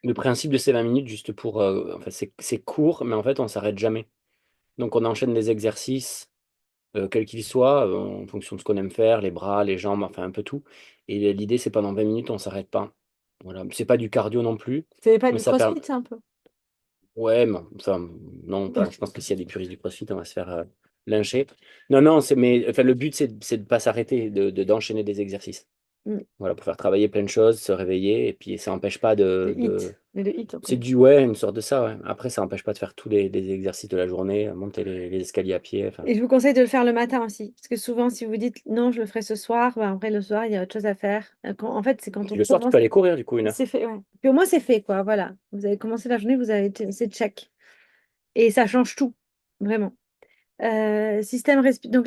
Le principe de ces 20 minutes, juste pour. Enfin, c'est court, mais en fait, on s'arrête jamais. Donc, on enchaîne des exercices, quels qu'ils soient, en fonction de ce qu'on aime faire, les bras, les jambes, enfin, un peu tout. Et l'idée, c'est pendant 20 minutes, on s'arrête pas. Voilà. C'est pas du cardio non plus, C'est pas mais du ça permet. crossfit, un peu. Ouais, mais enfin, non, enfin, je pense que s'il y a des puristes du CrossFit, on va se faire lyncher. Non, non, mais enfin, le but, c'est de pas s'arrêter, d'enchaîner des exercices. Mm. Voilà, pour faire travailler plein de choses, se réveiller, et puis ça n'empêche pas Le hit. Mais le hit, C'est après. du, ouais, une sorte de ça, ouais. Après, ça n'empêche pas de faire tous les exercices de la journée, monter les escaliers à pied, enfin. Et je vous conseille de le faire le matin aussi. Parce que souvent, si vous dites non, je le ferai ce soir, bah, après le soir, il y a autre chose à faire. En fait, c'est Et quand puis on le soir, tu peux commence, aller courir, du coup, 1 heure. c'est fait, ouais. Puis au moins, c'est fait, quoi. Voilà. Vous avez commencé la journée, vous avez c'est check. Et ça change tout, vraiment. Donc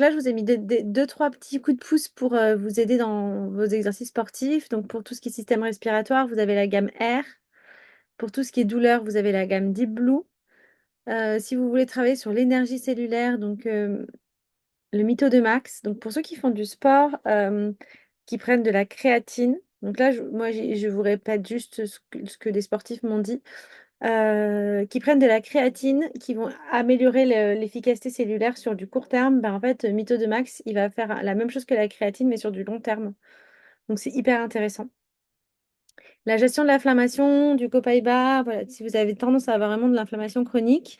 là, je vous ai mis deux, trois petits coups de pouce pour vous aider dans vos exercices sportifs. Donc pour tout ce qui est système respiratoire, vous avez la gamme Air. Pour tout ce qui est douleur, vous avez la gamme Deep Blue. Si vous voulez travailler sur l'énergie cellulaire, donc le Mytho de Max. Donc pour ceux qui font du sport, qui prennent de la créatine. Donc là, je vous répète juste ce que des sportifs m'ont dit. Qui prennent de la créatine, qui vont améliorer l'efficacité cellulaire sur du court terme, ben en fait, Mytho de Max, il va faire la même chose que la créatine, mais sur du long terme. Donc, c'est hyper intéressant. La gestion de l'inflammation, du copaiba, voilà, si vous avez tendance à avoir vraiment de l'inflammation chronique.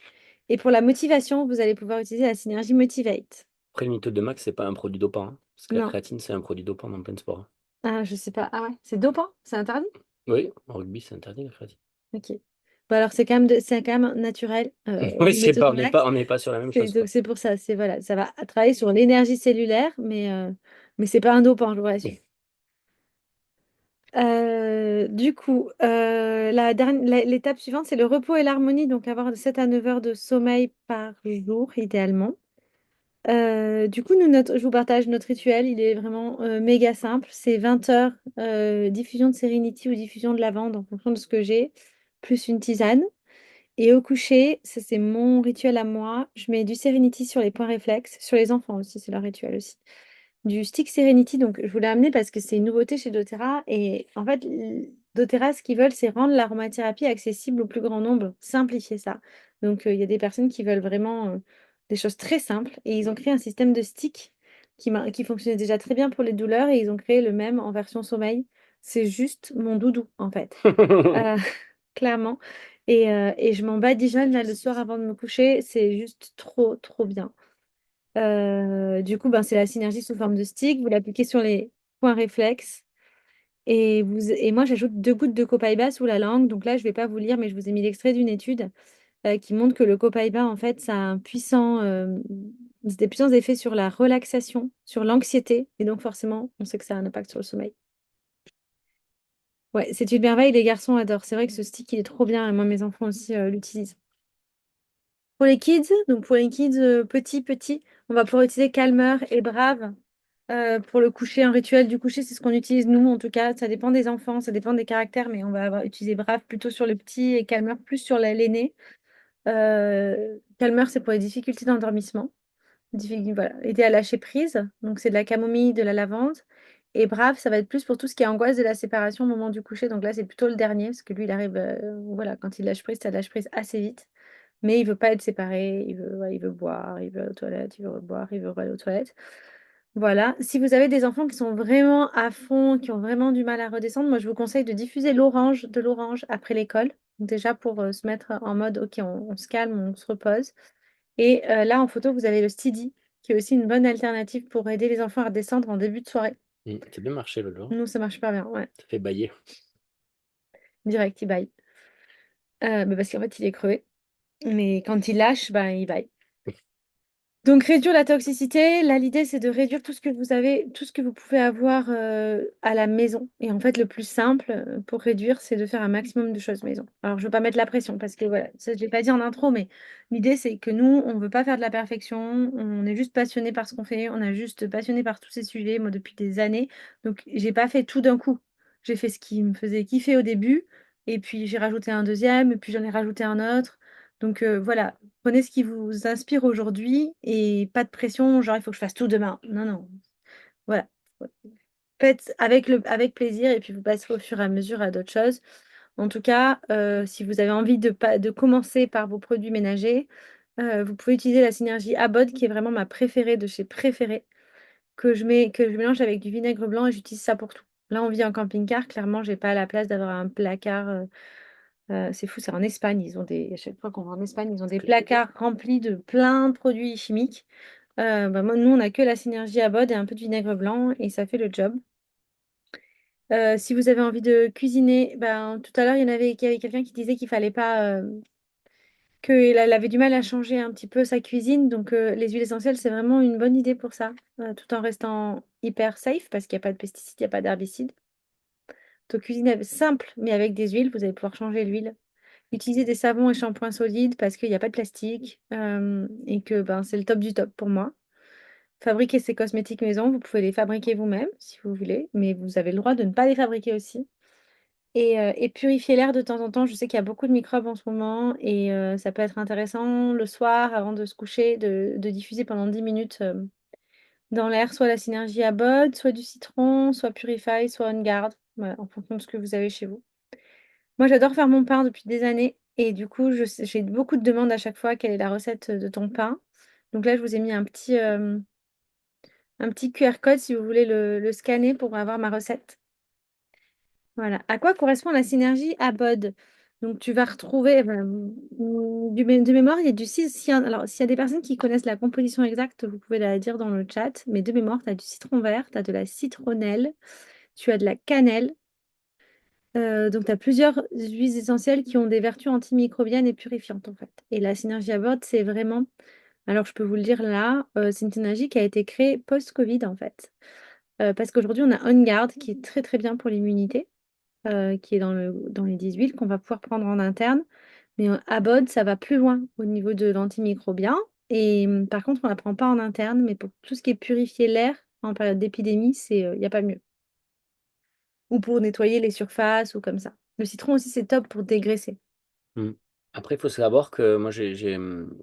Et pour la motivation, vous allez pouvoir utiliser la synergie Motivate. Après, le mytho de max, c'est pas un produit dopant, hein, parce que la Non, créatine, c'est un produit dopant dans plein de sports, hein. ah, je sais pas. Ah ouais, c'est dopant, c'est interdit? Oui, en rugby, c'est interdit, la créatine. Ok. Bon, alors, c'est quand même naturel, Oui, le Mytho de Max. on n'est pas sur la même C'est chose, donc quoi. c'est pour ça, c'est voilà, ça va travailler sur l'énergie cellulaire, mais c'est pas un dopant, je vous rassure. Du coup, l'étape suivante, c'est le repos et l'harmonie, donc avoir de 7 à 9 heures de sommeil par jour, idéalement. Du coup, je vous partage notre rituel, il est vraiment méga simple. C'est 20 heures diffusion de Serenity ou diffusion de lavande en fonction de ce que j'ai, plus une tisane. Et au coucher, ça c'est mon rituel à moi, je mets du Serenity sur les points réflexes, sur les enfants aussi, c'est leur rituel aussi. Du stick Serenity, donc je voulais amener parce que c'est une nouveauté chez doTERRA. Et en fait, doTERRA, ce qu'ils veulent, c'est rendre l'aromathérapie accessible au plus grand nombre, simplifier ça. Donc il y a des personnes qui veulent vraiment des choses très simples. Et ils ont créé un système de stick qui fonctionnait déjà très bien pour les douleurs. Et ils ont créé le même en version sommeil. C'est juste mon doudou, en fait. Euh, clairement. Et je m'en badigeonne là le soir avant de me coucher. C'est juste trop, trop bien. Du coup, ben, c'est la synergie sous forme de stick. Vous l'appliquez sur les points réflexes. Et moi, j'ajoute 2 gouttes de copaiba sous la langue. Donc là, je ne vais pas vous lire, mais je vous ai mis l'extrait d'une étude qui montre que le copaiba, en fait, ça a des puissants effets sur la relaxation, sur l'anxiété. Et donc, forcément, on sait que ça a un impact sur le sommeil. Ouais, c'est une merveille. Les garçons adorent. C'est vrai que ce stick, il est trop bien. Et moi, mes enfants aussi l'utilisent. Pour les kids petits, on va pouvoir utiliser Calmer et Brave. Pour le coucher, un rituel du coucher, c'est ce qu'on utilise nous, en tout cas. Ça dépend des enfants, ça dépend des caractères, mais on va utiliser Brave plutôt sur le petit et Calmer plus sur l'aîné. Calmer, c'est pour les difficultés d'endormissement. Voilà, aider à lâcher prise. Donc, c'est de la camomille, de la lavande. Et Brave, ça va être plus pour tout ce qui est angoisse de la séparation au moment du coucher. Donc là, c'est plutôt le dernier, parce que lui, il arrive, voilà, quand il lâche prise, ça lâche prise assez vite. Mais il veut pas être séparé, il veut boire, il veut aller aux toilettes, il veut reboire, il veut aller aux toilettes. Voilà. Si vous avez des enfants qui sont vraiment à fond, qui ont vraiment du mal à redescendre, moi je vous conseille de diffuser de l'orange après l'école. Déjà pour se mettre en mode, ok, on se calme, on se repose. Et là en photo, vous avez le Steady, qui est aussi une bonne alternative pour aider les enfants à redescendre en début de soirée. C'est bien marché l'autre jour. Nous, ça marche pas bien, ouais. Ça fait bailler. direct, il baille. Bah, parce qu'en fait, il est crevé. Mais quand il lâche, ben, il baille. Donc réduire la toxicité, là l'idée c'est de réduire tout ce que vous avez, tout ce que vous pouvez avoir à la maison. Et en fait le plus simple pour réduire c'est de faire un maximum de choses maison. Alors je ne veux pas mettre la pression parce que voilà, ça je l'ai pas dit en intro, mais l'idée c'est que nous on ne veut pas faire de la perfection, on est juste passionné par ce qu'on fait, on est juste passionné par tous ces sujets, moi depuis des années. Donc j'ai pas fait tout d'un coup. J'ai fait ce qui me faisait kiffer au début, et puis j'ai rajouté un deuxième, et puis j'en ai rajouté un autre. Donc voilà, prenez ce qui vous inspire aujourd'hui et pas de pression, genre il faut que je fasse tout demain. Non, non. Voilà. Faites avec plaisir et puis vous passerez au fur et à mesure à d'autres choses. En tout cas, si vous avez envie de commencer par vos produits ménagers, vous pouvez utiliser la synergie Abod qui est vraiment ma préférée de chez Préféré, que je mélange avec du vinaigre blanc et j'utilise ça pour tout. Là, on vit en camping-car. Clairement, j'ai pas la place d'avoir un placard. C'est fou, c'est en Espagne. Ils ont à chaque fois qu'on va en Espagne, ils ont des placards remplis de plein de produits chimiques. Nous, on n'a que la synergie à bode et un peu de vinaigre blanc et ça fait le job. Si vous avez envie de cuisiner, ben, tout à l'heure, il y avait quelqu'un qui disait qu'il fallait pas, qu'elle avait du mal à changer un petit peu sa cuisine. Donc, les huiles essentielles, c'est vraiment une bonne idée pour ça, tout en restant hyper safe parce qu'il n'y a pas de pesticides, il n'y a pas d'herbicides. Donc, cuisiner simple, mais avec des huiles, vous allez pouvoir changer l'huile. Utiliser des savons et shampoings solides parce qu'il n'y a pas de plastique et que ben, c'est le top du top pour moi. Fabriquer ces cosmétiques maison, vous pouvez les fabriquer vous-même si vous voulez, mais vous avez le droit de ne pas les fabriquer aussi. Et purifier l'air de temps en temps. Je sais qu'il y a beaucoup de microbes en ce moment et ça peut être intéressant le soir avant de se coucher de diffuser pendant 10 minutes dans l'air soit la synergie à Bod, soit du citron, soit Purify, soit On Guard, voilà, en fonction de ce que vous avez chez vous. Moi, j'adore faire mon pain depuis des années et du coup, j'ai beaucoup de demandes à chaque fois. Quelle est la recette de ton pain? Donc là, je vous ai mis un petit QR code si vous voulez le scanner pour avoir ma recette. Voilà. À quoi correspond la synergie ABOD? Donc, tu vas retrouver de mémoire, il y a du 6. Alors, s'il y a des personnes qui connaissent la composition exacte, vous pouvez la dire dans le chat. Mais de mémoire, tu as du citron vert, tu as de la citronnelle, tu as de la cannelle. Donc, tu as plusieurs huiles essentielles qui ont des vertus antimicrobiennes et purifiantes, en fait. Et la synergie à bord, c'est vraiment, alors je peux vous le dire là, c'est une synergie qui a été créée post-Covid, en fait. Parce qu'aujourd'hui, on a On Guard qui est très, très bien pour l'immunité, qui est dans les 10 huiles qu'on va pouvoir prendre en interne. Mais à bod, ça va plus loin au niveau de l'antimicrobien. Et par contre, on ne la prend pas en interne, mais pour tout ce qui est purifier l'air en période d'épidémie, il n'y a pas mieux. Ou pour nettoyer les surfaces ou comme ça. Le citron aussi, c'est top pour dégraisser. Mm. Après, il faut savoir que moi,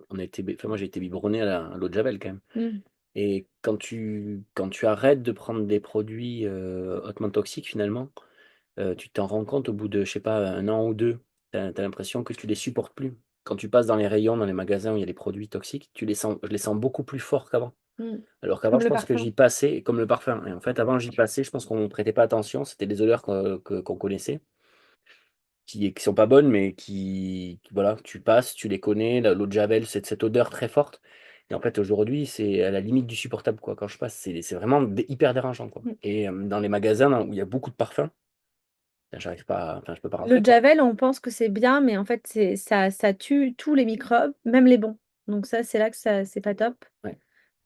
on a été, enfin, moi, j'ai été biberonné à l'eau de Javel quand même. Mm. Et quand tu arrêtes de prendre des produits hautement toxiques, finalement, tu t'en rends compte au bout de, je sais pas, un an ou deux. Tu as l'impression que tu les supportes plus. Quand tu passes dans les rayons, dans les magasins où il y a des produits toxiques, je les sens beaucoup plus forts qu'avant. Mm. Alors qu'avant, Comme je le pense que parfum. j'y passais comme le parfum. Et en fait, avant, j'y passais, je pense qu'on ne prêtait pas attention. C'était des odeurs qu'on connaissait, qui sont pas bonnes, mais voilà, tu passes, tu les connais. L'eau de Javel, c'est cette odeur très forte. Et en fait, aujourd'hui, c'est à la limite du supportable, quoi. Quand je passe, c'est vraiment hyper dérangeant, quoi. Mm. Et dans les magasins où il y a beaucoup de parfums, ben, j'arrive pas, enfin, je peux pas Le rentrer, quoi. Javel, on pense que c'est bien, mais en fait, ça tue tous les microbes, même les bons. Donc ça, c'est là que ça, c'est pas top. Ouais.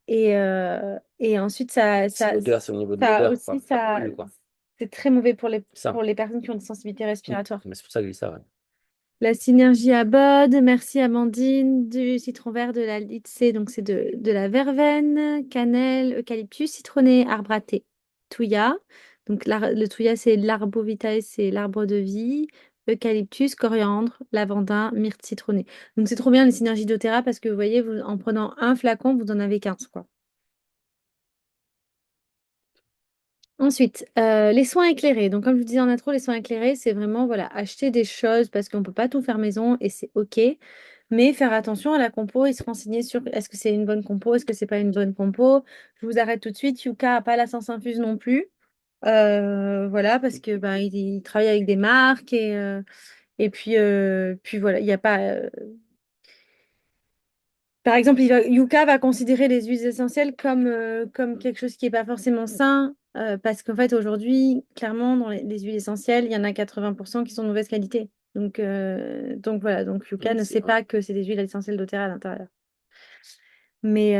Et ensuite, C'est l'odeur, c'est au niveau de ça l'odeur, aussi, quoi. ça, Quoi. c'est très mauvais Ça. pour les personnes qui ont des sensibilités Mm. respiratoires. Mais c'est pour ça que je dis ça, ouais. La synergie à bod, merci Amandine, du citron vert, de la litse, donc c'est de la verveine, cannelle, eucalyptus, citronné, arbre à thé, thuya. Donc le thuya, c'est l'arbre vitae, c'est l'arbre de vie, eucalyptus, coriandre, lavandin, myrte citronnée. Donc c'est trop bien les synergies doTERRA parce que vous voyez, en prenant un flacon, vous en avez 15, quoi. Ensuite, les soins éclairés. Donc, comme je vous disais en intro, les soins éclairés, c'est vraiment voilà, acheter des choses parce qu'on ne peut pas tout faire maison et c'est OK. Mais faire attention à la compo et se renseigner sur est-ce que c'est une bonne compo, est-ce que c'est pas une bonne compo. Je vous arrête tout de suite. Yuka n'a pas la sens infuse non plus. Voilà, parce que bah, il travaille avec des marques et puis voilà, il n'y a pas. Par exemple, Yuka va considérer les huiles essentielles comme quelque chose qui n'est pas forcément sain, parce qu'en fait, aujourd'hui, clairement, dans les huiles essentielles, il y en a 80% qui sont de mauvaise qualité. Donc voilà, donc Yuka ne sait pas que c'est des huiles essentielles doTERRA à l'intérieur. Mais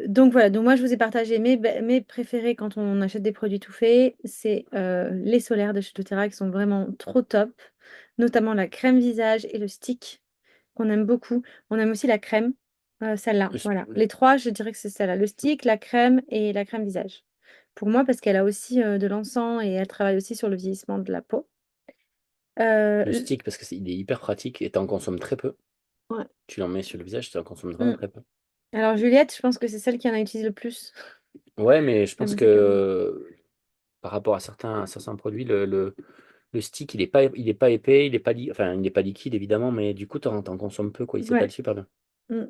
donc voilà, donc moi je vous ai partagé mes préférés quand on achète des produits tout faits. C'est les solaires de chez doTERRA qui sont vraiment trop top, notamment la crème visage et le stick qu'on aime beaucoup. On aime aussi la crème, celle-là. Voilà, les trois, je dirais que c'est celle-là, le stick, la crème et la crème visage. Pour moi, parce qu'elle a aussi de l'encens et elle travaille aussi sur le vieillissement de la peau. Le stick, parce qu'il est hyper pratique et tu en consommes très peu. Ouais. Tu l'en mets sur le visage, tu en consommes vraiment très peu. Alors Juliette, je pense que c'est celle qui en a utilisé le plus. Ouais, mais je Elle pense me dit que oui. que par rapport à certains produits, le stick, il est pas épais, enfin, il n'est pas liquide, évidemment, mais du coup, t'en consommes peu, quoi. Il s'étale Ouais. super bien. Mm.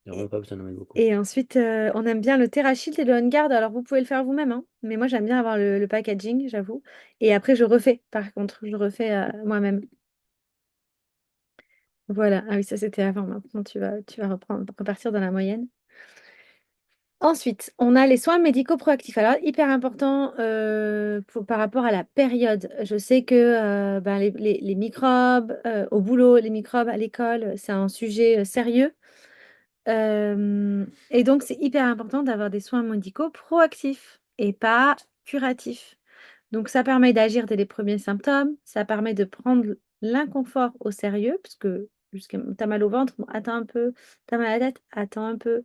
Il n'y a vraiment pas besoin d'en mettre beaucoup. Et ensuite, on aime bien le TerraShield et le OnGuard. Alors, vous pouvez le faire vous-même, hein, mais moi, j'aime bien avoir le packaging, j'avoue. Et après, je refais, par contre, je refais moi-même. Voilà. Ah oui, ça, c'était avant. Maintenant, tu vas repartir dans la moyenne. Ensuite, on a les soins médicaux proactifs. Alors, hyper important par rapport à la période. Je sais que ben, les microbes au boulot, les microbes à l'école, c'est un sujet sérieux. Et donc, c'est hyper important d'avoir des soins médicaux proactifs et pas curatifs. Donc, ça permet d'agir dès les premiers symptômes, ça permet de prendre l'inconfort au sérieux, parce que jusqu'à t'as mal au ventre, bon, attends un peu, t'as mal à la tête, attends un peu.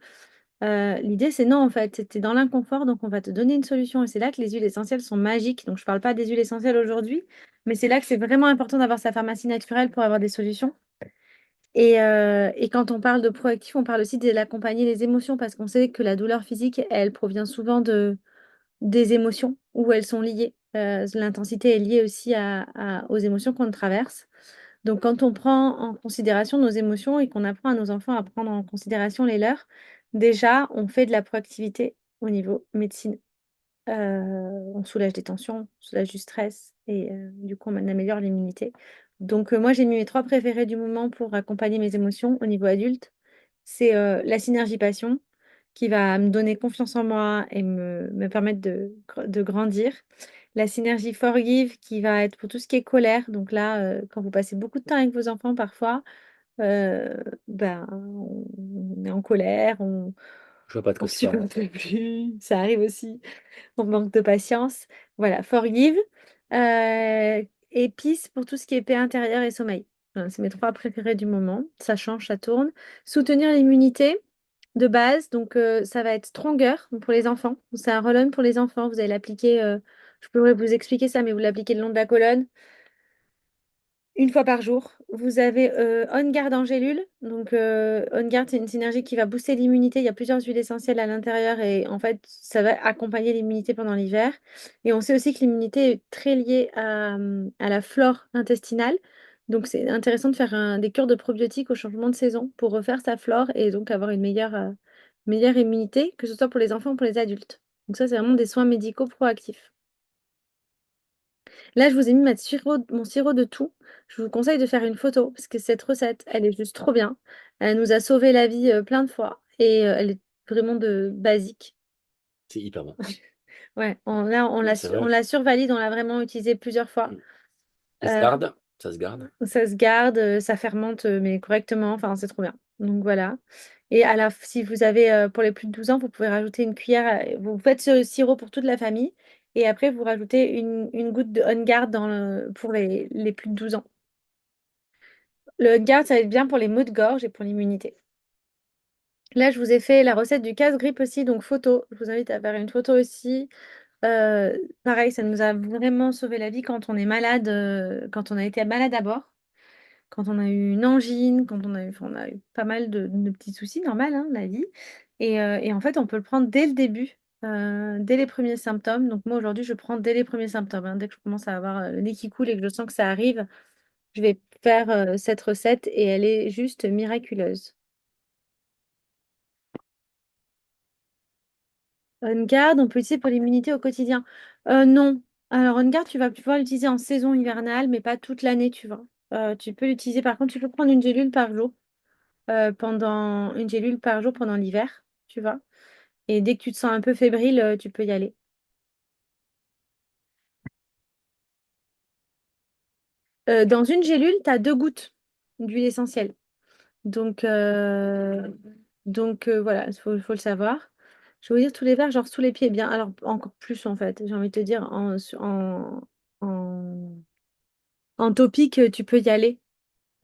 L'idée, c'est non, en fait, t'es dans l'inconfort, donc on va te donner une solution. Et c'est là que les huiles essentielles sont magiques. Donc, je parle pas des huiles essentielles aujourd'hui, mais c'est là que c'est vraiment important d'avoir sa pharmacie naturelle pour avoir des solutions. Et quand on parle de proactif, on parle aussi d'accompagner les émotions parce qu'on sait que la douleur physique, elle provient souvent des émotions où elles sont liées. L'intensité est liée aussi aux émotions qu'on traverse. Donc, quand on prend en considération nos émotions et qu'on apprend à nos enfants à prendre en considération les leurs, déjà, on fait de la proactivité au niveau médecine. On soulage des tensions, on soulage du stress et du coup, on améliore l'immunité. Donc, moi, j'ai mis mes trois préférés du moment pour accompagner mes émotions au niveau adulte. C'est la synergie passion qui va me donner confiance en moi et me permettre de grandir. La synergie forgive qui va être pour tout ce qui est colère. Donc là, quand vous passez beaucoup de temps avec vos enfants, parfois, ben, on est en colère, Je vois pas de on quoi tu parles. supporte plus. Ça arrive aussi. On manque de patience. Voilà, forgive. Et peace pour tout ce qui est paix intérieure et sommeil. Voilà, c'est mes trois préférés du moment. Ça change, ça tourne. Soutenir l'immunité de base. Donc, ça va être stronger pour les enfants. C'est un roll-on pour les enfants. Vous allez l'appliquer. Je pourrais vous expliquer ça, mais vous l'appliquez le long de la colonne une fois par jour. Vous avez On Guard en gélule. Donc, On Guard, c'est une synergie qui va booster l'immunité. Il y a plusieurs huiles essentielles à l'intérieur et en fait, ça va accompagner l'immunité pendant l'hiver. Et on sait aussi que l'immunité est très liée à la flore intestinale. Donc, c'est intéressant de faire des cures de probiotiques au changement de saison pour refaire sa flore et donc avoir une meilleure immunité, que ce soit pour les enfants ou pour les adultes. Donc, ça, c'est vraiment des soins médicaux proactifs. Là, je vous ai mis mon sirop de tout. Je vous conseille de faire une photo parce que cette recette, elle est juste trop bien. Elle nous a sauvé la vie plein de fois et elle est vraiment de basique. C'est hyper bon. Ouais, là, C'est on vrai. la survalide, on l'a vraiment utilisé plusieurs fois. Il se Euh, garde. Ça se garde. Ça se garde, ça fermente, mais correctement. Enfin, c'est trop bien. Donc voilà. Et si vous avez, pour les plus de 12 ans, vous pouvez rajouter une cuillère. Vous faites ce sirop pour toute la famille. Et après, vous rajoutez une goutte de On Guard pour les plus de 12 ans. Le On Guard, ça va être bien pour les maux de gorge et pour l'immunité. Là, je vous ai fait la recette du casse-grippe aussi, donc photo. Je vous invite à faire une photo aussi. Pareil, ça nous a vraiment sauvé la vie quand on est malade, quand on a été malade à bord. Quand on a eu une angine, quand on a eu pas mal de petits soucis, normal, hein, la vie. Et en fait, on peut le prendre dès le début, dès les premiers symptômes. Donc moi, aujourd'hui, je prends dès les premiers symptômes, hein. Dès que je commence à avoir le nez qui coule et que je sens que ça arrive, je vais faire cette recette et elle est juste miraculeuse. On Guard, on peut l'utiliser pour l'immunité au quotidien. Non. Alors, On Guard, tu vas pouvoir l'utiliser en saison hivernale, mais pas toute l'année, tu vois. Tu peux l'utiliser, par contre, tu peux prendre une gélule par jour. Pendant une gélule par jour pendant l'hiver, tu vois. Et dès que tu te sens un peu fébrile, tu peux y aller. Dans une gélule, tu as 2 gouttes d'huile essentielle. Donc, voilà, faut le savoir. Je vais vous dire tous les verres, genre sous les pieds, bien. Alors, encore plus en fait, j'ai envie de te dire, en, en topique, tu peux y aller.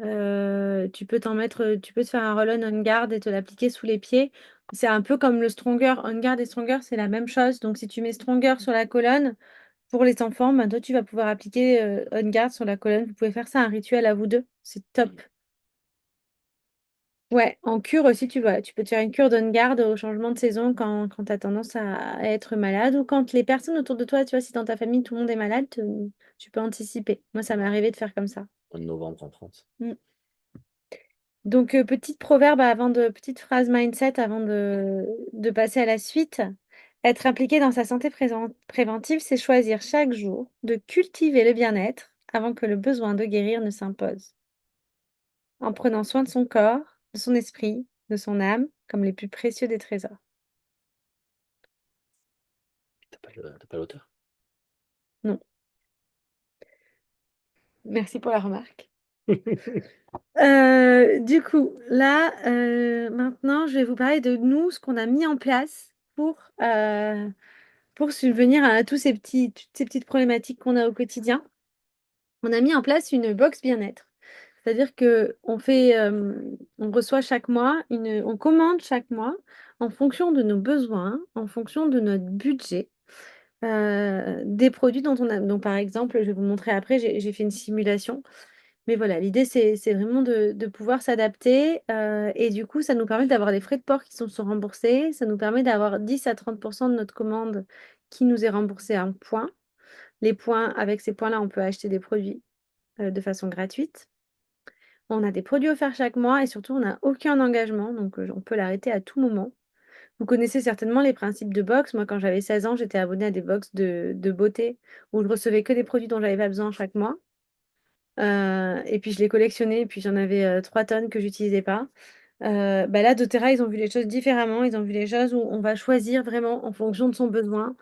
Tu peux te faire un roll-on on guard et te l'appliquer sous les pieds. C'est un peu comme le stronger. On guard et stronger, c'est la même chose. Donc, si tu mets stronger sur la colonne, pour les enfants, ben, toi, tu vas pouvoir appliquer on guard sur la colonne. Vous pouvez faire ça, un rituel à vous deux. C'est top. Ouais, en cure aussi, tu vois. Tu peux te faire une cure d'on guard au changement de saison quand tu as tendance à être malade ou quand les personnes autour de toi, tu vois, si dans ta famille, tout le monde est malade, tu peux anticiper. Moi, ça m'est arrivé de faire comme ça. En novembre en France. Mm. Donc, petite proverbe petite phrase mindset avant de passer à la suite. Être impliqué dans sa santé préventive, c'est choisir chaque jour de cultiver le bien-être avant que le besoin de guérir ne s'impose. En prenant soin de son corps, de son esprit, de son âme, comme les plus précieux des trésors. T'as pas l'auteur? Non, merci pour la remarque. Du coup, là, maintenant, je vais vous parler de nous, ce qu'on a mis en place pour subvenir à toutes ces petites problématiques qu'on a au quotidien. On a mis en place une box bien-être. C'est-à-dire que on reçoit chaque mois, on commande chaque mois en fonction de nos besoins, en fonction de notre budget, des produits dont on a. Donc, par exemple, je vais vous montrer après, j'ai fait une simulation. Mais voilà, l'idée, c'est vraiment de pouvoir s'adapter. Et du coup, ça nous permet d'avoir des frais de port qui sont remboursés. Ça nous permet d'avoir 10 à 30% de notre commande qui nous est remboursée en points. Les points, avec ces points-là, on peut acheter des produits de façon gratuite. On a des produits offerts chaque mois et surtout, on n'a aucun engagement. Donc, on peut l'arrêter à tout moment. Vous connaissez certainement les principes de box. Moi, quand j'avais 16 ans, j'étais abonnée à des box de beauté où je recevais que des produits dont j'avais pas besoin chaque mois. Et puis je les collectionnais, et puis j'en avais 3 tonnes que j'utilisais pas. Bah là, doTERRA, ils ont vu les choses différemment. Ils ont vu les choses où on va choisir vraiment en fonction de son besoin.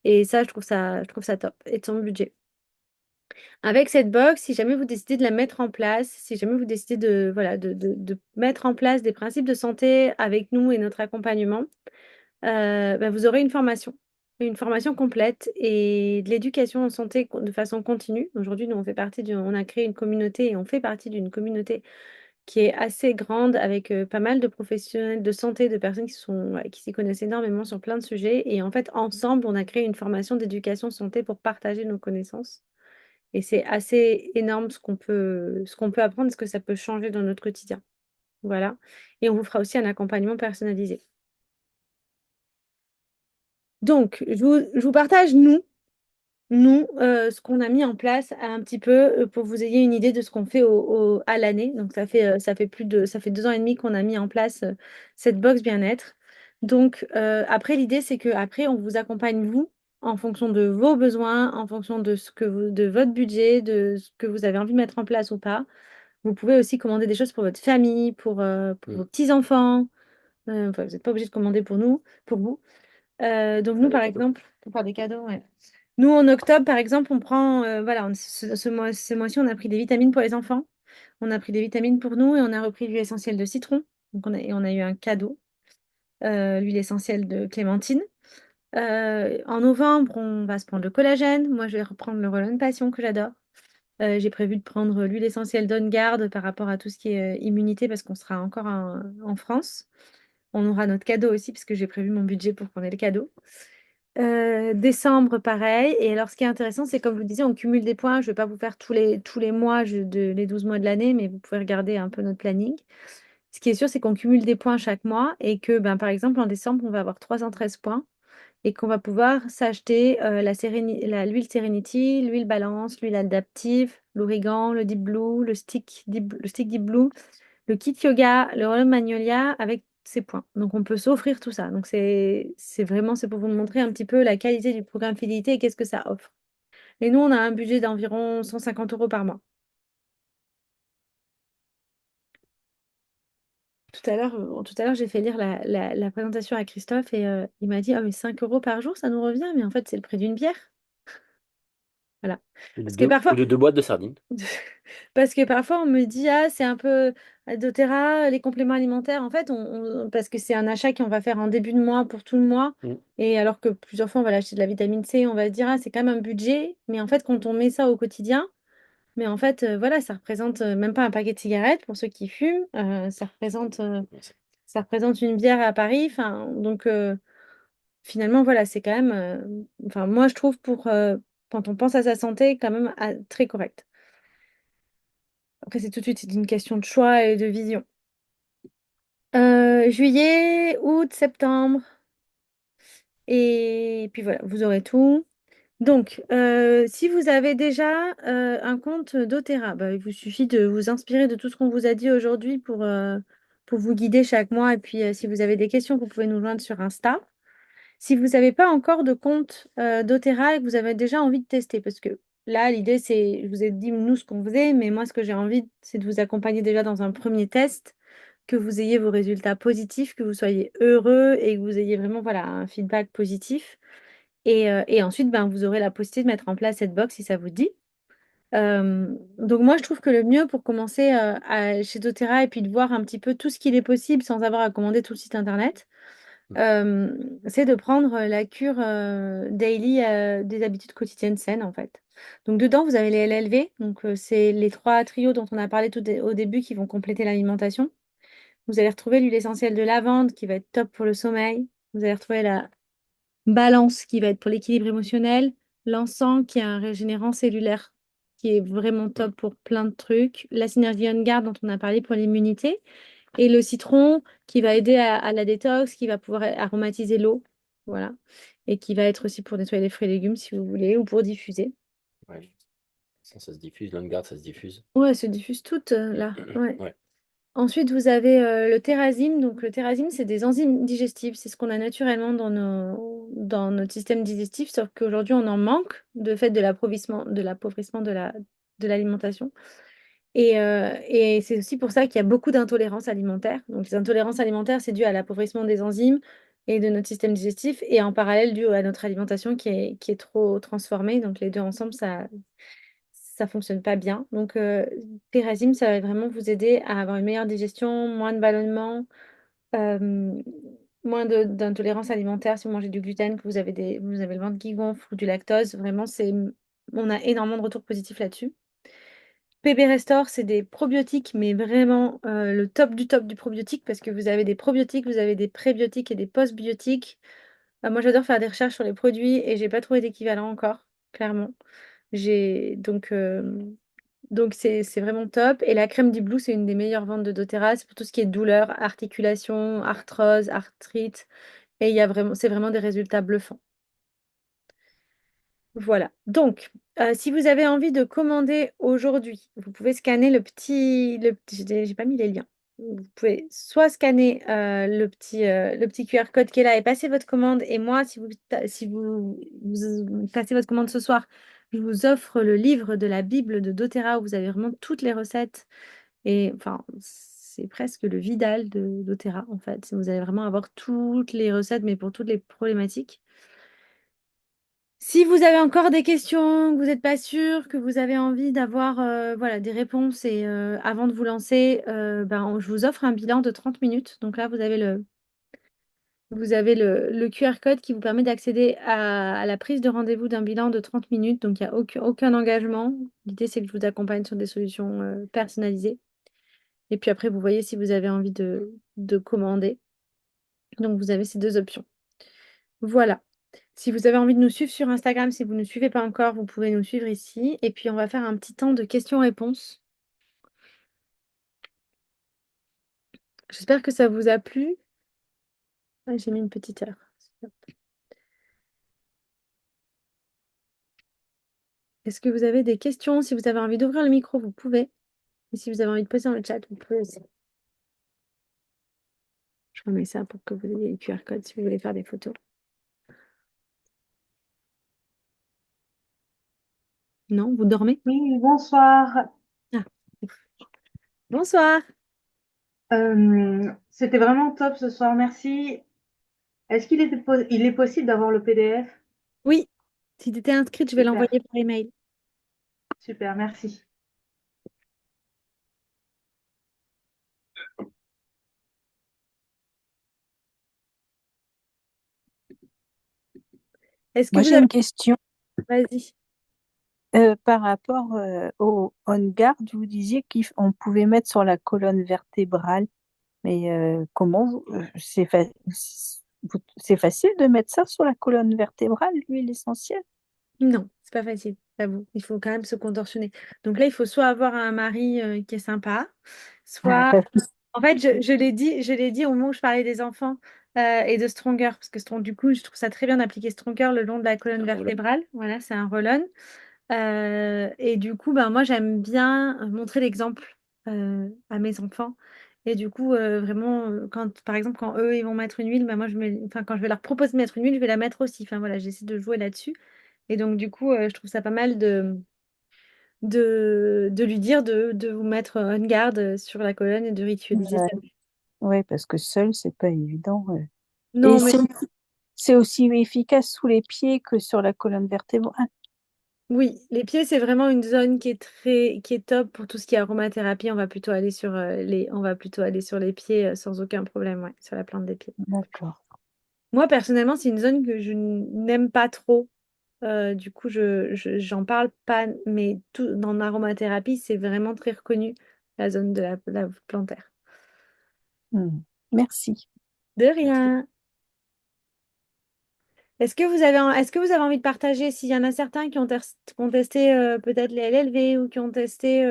Et ça, je trouve ça top. Et de son budget. Avec cette box, si jamais vous décidez de la mettre en place, si jamais vous décidez voilà, de mettre en place des principes de santé avec nous et notre accompagnement, bah, vous aurez une formation complète et de l'éducation en santé de façon continue. Aujourd'hui, nous, on a créé une communauté et on fait partie d'une communauté qui est assez grande avec pas mal de professionnels de santé, de personnes ouais, qui s'y connaissent énormément sur plein de sujets. Et en fait, ensemble, on a créé une formation d'éducation santé pour partager nos connaissances. Et c'est assez énorme ce qu'on peut apprendre, ce que ça peut changer dans notre quotidien. Voilà. Et on vous fera aussi un accompagnement personnalisé. Donc, je vous partage, ce qu'on a mis en place un petit peu pour vous ayez une idée de ce qu'on fait à l'année. Donc, ça fait 2 ans et demi qu'on a mis en place cette box bien-être. Donc, après, l'idée, c'est que après, on vous accompagne, vous, en fonction de vos besoins, en fonction de votre budget, de ce que vous avez envie de mettre en place ou pas. Vous pouvez aussi commander des choses pour votre famille, pour vos petits-enfants. Enfin, vous n'êtes pas obligé de commander pour vous. Donc nous, Faire des par cadeaux. exemple, pour faire des cadeaux, ouais. Nous, en octobre, par exemple, on prend, voilà, ce mois-ci, on a pris des vitamines pour les enfants. On a pris des vitamines pour nous et on a repris l'huile essentielle de citron. Donc on a eu un cadeau, l'huile essentielle de clémentine. En novembre, on va se prendre le collagène. Moi, je vais reprendre le Roll-on Passion que j'adore. J'ai prévu de prendre l'huile essentielle d'On Guard par rapport à tout ce qui est immunité parce qu'on sera encore en France. On aura notre cadeau aussi parce que j'ai prévu mon budget pour qu'on ait le cadeau. Décembre, pareil. Et alors, ce qui est intéressant, c'est comme je vous disais, on cumule des points. Je ne vais pas vous faire tous les mois, les 12 mois de l'année, mais vous pouvez regarder un peu notre planning. Ce qui est sûr, c'est qu'on cumule des points chaque mois et que, ben, par exemple, en décembre, on va avoir 313 points et qu'on va pouvoir s'acheter l'huile Serenity, l'huile Balance, l'huile Adaptive, l'Origan, le Deep Blue, le stick Deep Blue, le kit yoga, le Royal Magnolia avec ces points. Donc on peut s'offrir tout ça. Donc c'est pour vous montrer un petit peu la qualité du programme fidélité et qu'est-ce que ça offre. Et nous, on a un budget d'environ 150 € par mois. tout à l'heure, j'ai fait lire la présentation à Christophe et il m'a dit, ah mais 5 euros par jour, ça nous revient, mais en fait, c'est le prix d'une bière. Voilà. Parce que Ou parfois, de 2 boîtes de sardines. parce que parfois on me dit, ah, c'est un peu doTERRA, les compléments alimentaires. En fait, parce que c'est un achat qu'on va faire en début de mois pour tout le mois. Mm. Et alors que plusieurs fois, on va l'acheter de la vitamine C, on va se dire, ah, c'est quand même un budget. Mais en fait, quand on met ça au quotidien, mais en fait, voilà, ça représente même pas un paquet de cigarettes pour ceux qui fument. Ça représente une bière à Paris. Enfin, donc, finalement, voilà, c'est quand même, enfin, moi, je trouve quand on pense à sa santé, quand même très correct. Après, c'est tout de suite, c'est une question de choix et de vision. Juillet, août, septembre. Et puis voilà, vous aurez tout. Donc, si vous avez déjà un compte doTERRA, bah, il vous suffit de vous inspirer de tout ce qu'on vous a dit aujourd'hui pour vous guider chaque mois. Et puis, si vous avez des questions, vous pouvez nous joindre sur Insta. Si vous n'avez pas encore de compte doTERRA et que vous avez déjà envie de tester, parce que là, l'idée, c'est, je vous ai dit, nous, ce qu'on faisait, mais moi, ce que j'ai envie, c'est de vous accompagner déjà dans un premier test, que vous ayez vos résultats positifs, que vous soyez heureux et que vous ayez vraiment, voilà, un feedback positif. Et ensuite, ben, vous aurez la possibilité de mettre en place cette box si ça vous dit. Donc moi, je trouve que le mieux pour commencer chez doTERRA et puis de voir un petit peu tout ce qu'il est possible sans avoir à commander tout le site internet, euh, c'est de prendre la cure daily des habitudes quotidiennes saines en fait. Donc dedans, vous avez les LLV, donc c'est les trois trios dont on a parlé au début qui vont compléter l'alimentation. Vous allez retrouver l'huile essentielle de lavande qui va être top pour le sommeil. Vous allez retrouver la balance qui va être pour l'équilibre émotionnel, l'encens qui est un régénérant cellulaire qui est vraiment top pour plein de trucs, la synergie on guard dont on a parlé pour l'immunité, et le citron qui va aider à la détox, qui va pouvoir aromatiser l'eau, voilà, et qui va être aussi pour nettoyer les fruits et légumes si vous voulez, ou pour diffuser. Ouais. Ça se diffuse, l'Angard, ça se diffuse. Ouais, elles se diffusent toutes là. Ouais. Ouais. Ensuite, vous avez le terrazine. Donc, le terrazine, c'est des enzymes digestives. C'est ce qu'on a naturellement dans notre système digestif, sauf qu'aujourd'hui, on en manque de fait de l'appauvrissement de l'alimentation. Et c'est aussi pour ça qu'il y a beaucoup d'intolérances alimentaires. Donc, les intolérances alimentaires, c'est dû à l'appauvrissement des enzymes et de notre système digestif, et en parallèle, dû à notre alimentation qui est trop transformée. Donc, les deux ensemble, ça fonctionne pas bien. Donc, Thérasime, ça va vraiment vous aider à avoir une meilleure digestion, moins de ballonnement, euh, moins d'intolérance alimentaire si vous mangez du gluten, que vous avez le ventre qui gonfle ou du lactose. Vraiment, on a énormément de retours positifs là-dessus. PB Restore, c'est des probiotiques, mais vraiment le top du probiotique parce que vous avez des probiotiques, vous avez des prébiotiques et des postbiotiques. Moi, j'adore faire des recherches sur les produits et j'ai pas trouvé d'équivalent encore, clairement. J'ai donc c'est vraiment top. Et la crème du Blue, c'est une des meilleures ventes de doTERRA. C'est pour tout ce qui est douleur, articulation, arthrose, arthrite. Et c'est vraiment des résultats bluffants. Voilà. Donc, si vous avez envie de commander aujourd'hui, vous pouvez scanner j'ai pas mis les liens. Vous pouvez soit scanner le petit QR code qui est là et passer votre commande. Et moi, si vous passez votre commande ce soir, je vous offre le livre de la Bible de doTERRA où vous avez vraiment toutes les recettes. Et enfin, c'est presque le Vidal de doTERRA en fait. Vous allez vraiment avoir toutes les recettes, mais pour toutes les problématiques. Si vous avez encore des questions, que vous n'êtes pas sûr, que vous avez envie d'avoir voilà, des réponses et avant de vous lancer, je vous offre un bilan de 30 minutes. Donc là, vous avez le QR code qui vous permet d'accéder à la prise de rendez-vous d'un bilan de 30 minutes. Donc il n'y a aucun engagement. L'idée, c'est que je vous accompagne sur des solutions personnalisées. Et puis après, vous voyez si vous avez envie de commander. Donc vous avez ces deux options. Voilà. Si vous avez envie de nous suivre sur Instagram, si vous ne nous suivez pas encore, vous pouvez nous suivre ici. Et puis, on va faire un petit temps de questions-réponses. J'espère que ça vous a plu. Ah, j'ai mis une petite heure. Est-ce que vous avez des questions? Si vous avez envie d'ouvrir le micro, vous pouvez. Et si vous avez envie de poser dans le chat, vous pouvez aussi. Je remets ça pour que vous ayez le QR code si vous voulez faire des photos. Non, vous dormez? Oui, bonsoir. Ah. Bonsoir. C'était vraiment top ce soir, merci. Est-ce il est possible d'avoir le PDF? Oui, si tu étais inscrite, je vais Super, l'envoyer par email. super, merci. Est-ce que Moi, vous j'ai avez... une question Vas-y. par rapport au on-guard. Vous disiez qu'on pouvait mettre sur la colonne vertébrale, mais comment c'est facile de mettre ça sur la colonne vertébrale, l'huile essentielle? Non, c'est pas facile, j'avoue. Il faut quand même se contorsionner. Donc là, il faut soit avoir un mari qui est sympa, Ah, soit... En fait, je l'ai dit au moment où je parlais des enfants et de Stronger, parce que du coup, je trouve ça très bien d'appliquer Stronger le long de la colonne vertébrale. Voilà, c'est un roll-on. Et du coup, ben, moi, j'aime bien montrer l'exemple à mes enfants. Et du coup, vraiment, quand, par exemple, quand eux, ils vont mettre une huile, ben, moi, enfin, quand je vais leur proposer de mettre une huile, je vais la mettre aussi. Enfin, voilà, j'essaie de jouer là-dessus. Et donc, du coup, je trouve ça pas mal de lui dire de vous mettre en garde sur la colonne et de ritualiser ça. Ouais, parce que seul, c'est pas évident. Et Non, mais c'est aussi efficace sous les pieds que sur la colonne vertébrale. oui, les pieds, c'est vraiment une zone qui est top pour tout ce qui est aromathérapie. On va plutôt aller sur les pieds sans aucun problème, ouais, sur la plante des pieds. D'accord. Moi, personnellement, c'est une zone que je n'aime pas trop. Du coup, j'en parle pas, mais tout, dans l'aromathérapie, c'est vraiment très reconnu, la zone de la plantaire. Hmm. Merci. De rien. Est-ce que vous avez envie de partager s'il y en a certains qui ont testé peut-être les LLV ou qui ont testé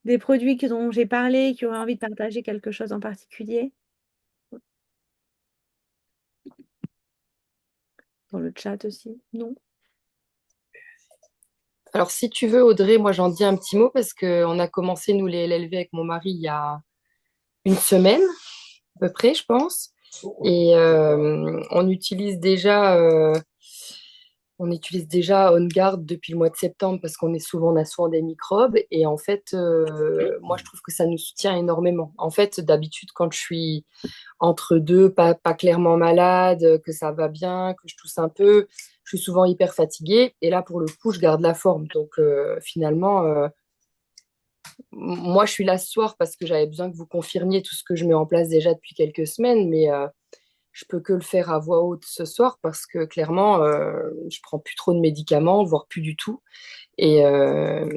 des produits dont j'ai parlé, qui auraient envie de partager quelque chose en particulier dans le chat aussi? Non? Alors, si tu veux, Audrey, moi j'en dis un petit mot parce qu'on a commencé, nous, les LLV avec mon mari il y a une semaine, à peu près, je pense. Et on utilise déjà On Guard depuis le mois de septembre parce on a souvent des microbes. Et en fait, moi, je trouve que ça nous soutient énormément. En fait, d'habitude, quand je suis entre deux, pas clairement malade, que ça va bien, que je tousse un peu, je suis souvent hyper fatiguée. Et là, pour le coup, je garde la forme. Donc, finalement, moi, je suis là ce soir parce que j'avais besoin que vous confirmiez tout ce que je mets en place déjà depuis quelques semaines. Mais je peux que le faire à voix haute ce soir parce que clairement, je prends plus trop de médicaments, voire plus du tout. Et, euh,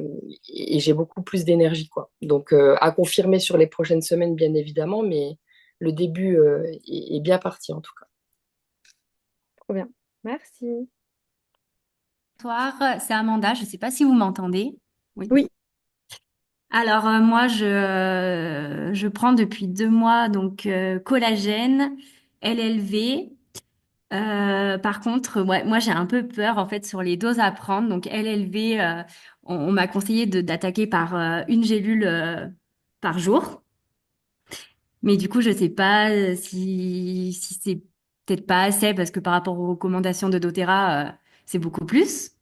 et j'ai beaucoup plus d'énergie, quoi. Donc, à confirmer sur les prochaines semaines, bien évidemment, mais le début est bien parti en tout cas. Trop bien. Merci. Bonsoir, c'est Amanda. Je ne sais pas si vous m'entendez. Oui. Oui. Alors moi, je prends depuis 2 mois donc collagène, LLV. Par contre, ouais, moi j'ai un peu peur en fait sur les doses à prendre. Donc LLV, on m'a conseillé d'attaquer par une gélule par jour. Mais du coup, je sais pas si c'est peut-être pas assez parce que par rapport aux recommandations de doTERRA, c'est beaucoup plus.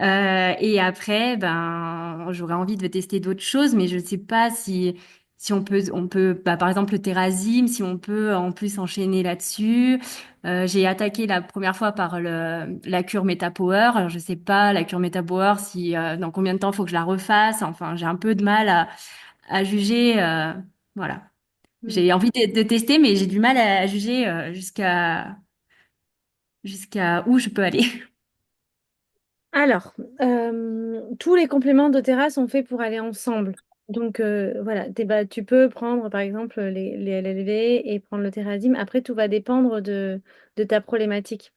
Et après, ben, j'aurais envie de tester d'autres choses, mais je ne sais pas si on peut, bah, par exemple, le Terrazym, si on peut en plus enchaîner là-dessus. J'ai attaqué la première fois par la cure MetaPower. Alors, je sais pas, la cure MetaPower, si, dans combien de temps il faut que je la refasse. Enfin, j'ai un peu de mal à juger, voilà. Mm. J'ai envie de tester, mais j'ai du mal à juger, jusqu'à où je peux aller. Alors, tous les compléments doTERRA sont faits pour aller ensemble. Donc, voilà, bah, tu peux prendre par exemple les LLV et prendre le Terrazym. Après, tout va dépendre de ta problématique.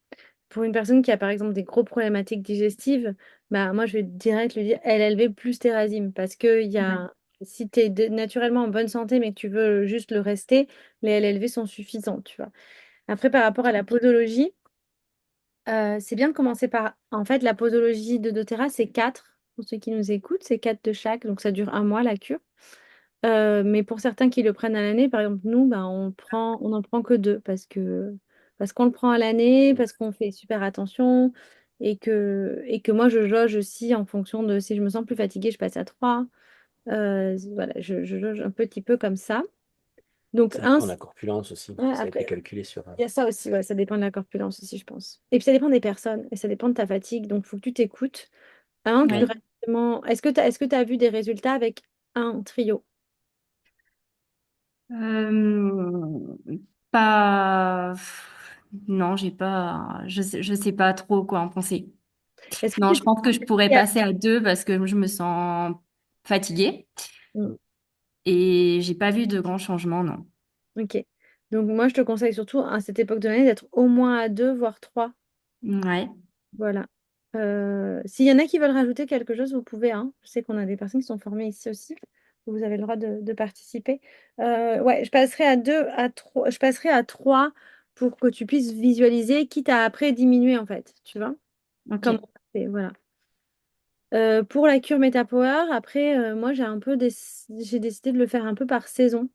Pour une personne qui a par exemple des gros problématiques digestives, bah, moi je vais direct lui dire LLV plus Terrazym parce que si tu es naturellement en bonne santé mais que tu veux juste le rester, les LLV sont suffisants, tu vois. Après, par rapport à la podologie, c'est bien de commencer par, en fait, la posologie de doTERRA, c'est 4 pour ceux qui nous écoutent, c'est 4 de chaque, donc ça dure un mois la cure. Mais pour certains qui le prennent à l'année, par exemple nous, ben, on n'en prend que 2 parce qu'on le prend à l'année, parce qu'on fait super attention et que moi je jauge aussi en fonction de si je me sens plus fatiguée, je passe à 3. Voilà, je jauge un petit peu comme ça. Donc, Ça un, dépend de la corpulence aussi. ouais, Ça a été après, calculé sur. il y a ça aussi, ouais, ça dépend de la corpulence aussi, je pense. Et puis ça dépend des personnes et ça dépend de ta fatigue. Donc, il faut que tu t'écoutes. Un, tu Oui. restes vraiment- Est-ce que tu as vu des résultats avec un trio? Euh, pas. Non, j'ai pas. Je sais pas trop quoi en penser. Est-ce que Non, tu je pense que je pourrais t'es... passer à 2 parce que je me sens fatiguée Mm, et j'ai pas vu de grands changements, non. ok. Donc, moi, je te conseille surtout à cette époque de l'année d'être au moins à 2, voire 3. Ouais. Voilà. S'il y en a qui veulent rajouter quelque chose, vous pouvez, hein. Je sais qu'on a des personnes qui sont formées ici aussi. Vous avez le droit de participer. Ouais, je passerai à 2, à 3. Je passerai à 3 pour que tu puisses visualiser, quitte à après diminuer, en fait. Tu vois? Comment Ok. on fait, voilà. Pour la cure MetaPower, après, moi, j'ai décidé de le faire un peu par saison.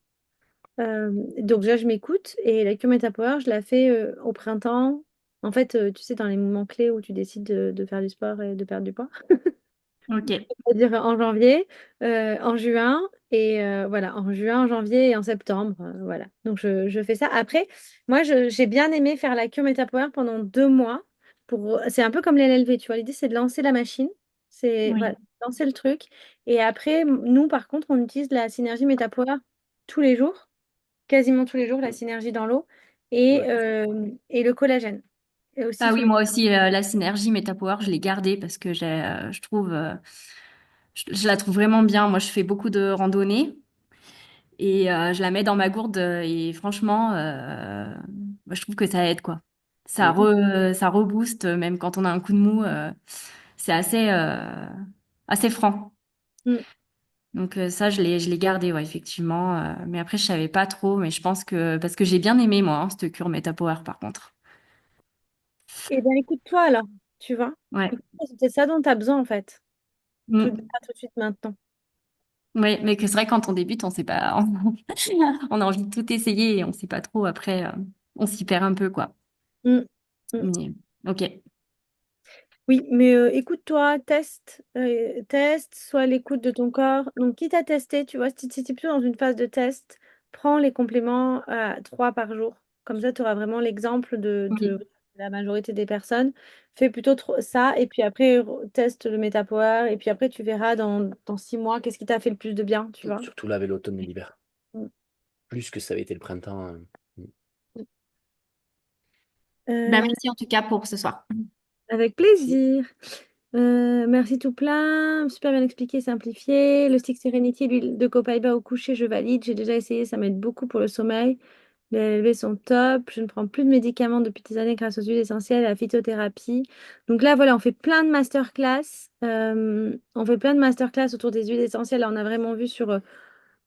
Donc déjà, je m'écoute et la cure MetaPower, je la fais au printemps. En fait, tu sais, dans les moments clés où tu décides de faire du sport et de perdre du poids. Ok. C'est-à-dire en janvier, en juin, et voilà, en juin, en janvier et en septembre. Voilà. Donc je fais ça. Après, moi, j'ai bien aimé faire la cure MetaPower pendant 2 mois. C'est un peu comme l'LLV, tu vois. L'idée, c'est de lancer la machine. C'est voilà, Oui. lancer le truc. Et après, nous, par contre, on utilise la synergie MetaPower tous les jours, quasiment tous les jours, la synergie dans l'eau Ouais. et le collagène. Et aussi Ah sur oui, moi aussi, la synergie MetaPower, je l'ai gardée parce que je trouve, je la trouve vraiment bien. Moi, je fais beaucoup de randonnées et je la mets dans ma gourde et franchement, moi, je trouve que ça aide, quoi. Mm. Ça rebooste, même quand on a un coup de mou, c'est assez franc. Mm. Donc ça, je l'ai gardé, ouais, effectivement. Mais après, je savais pas trop, mais je pense que parce que j'ai bien aimé moi, hein, cette cure MetaPower, par contre. Eh bien, écoute-toi alors, tu vois. Ouais. Écoute-toi, c'est ça dont tu as besoin, en fait. Mm. Pas tout de suite maintenant. Ouais, mais que c'est vrai quand on débute, on sait pas, on a envie de tout essayer et on sait pas trop. Après, on s'y perd un peu, quoi. Mm, mm. Mais ok. Oui, mais écoute-toi, teste, sois à l'écoute de ton corps. Donc, quitte à tester, tu vois, si tu es plutôt dans une phase de test, prends les compléments à 3 par jour. Comme ça, tu auras vraiment l'exemple de Oui. la majorité des personnes. Fais plutôt ça, et puis après, teste le MetaPower, et puis après, tu verras dans 6 mois qu'est-ce qui t'a fait le plus de bien, tu vois. Surtout laver l'automne et l'hiver. Mm. Plus que ça avait été le printemps. Ben, Euh, merci en tout cas pour ce soir. Avec Merci. plaisir. Merci tout plein. Super bien expliqué, simplifié. Le stick Serenity, l'huile de copaiba au coucher, je valide. J'ai déjà essayé, ça m'aide beaucoup pour le sommeil. Les LV sont top. Je ne prends plus de médicaments depuis des années grâce aux huiles essentielles et à la phytothérapie. Donc là, voilà, on fait plein de masterclass. On fait plein de masterclass autour des huiles essentielles. Là, on a vraiment vu sur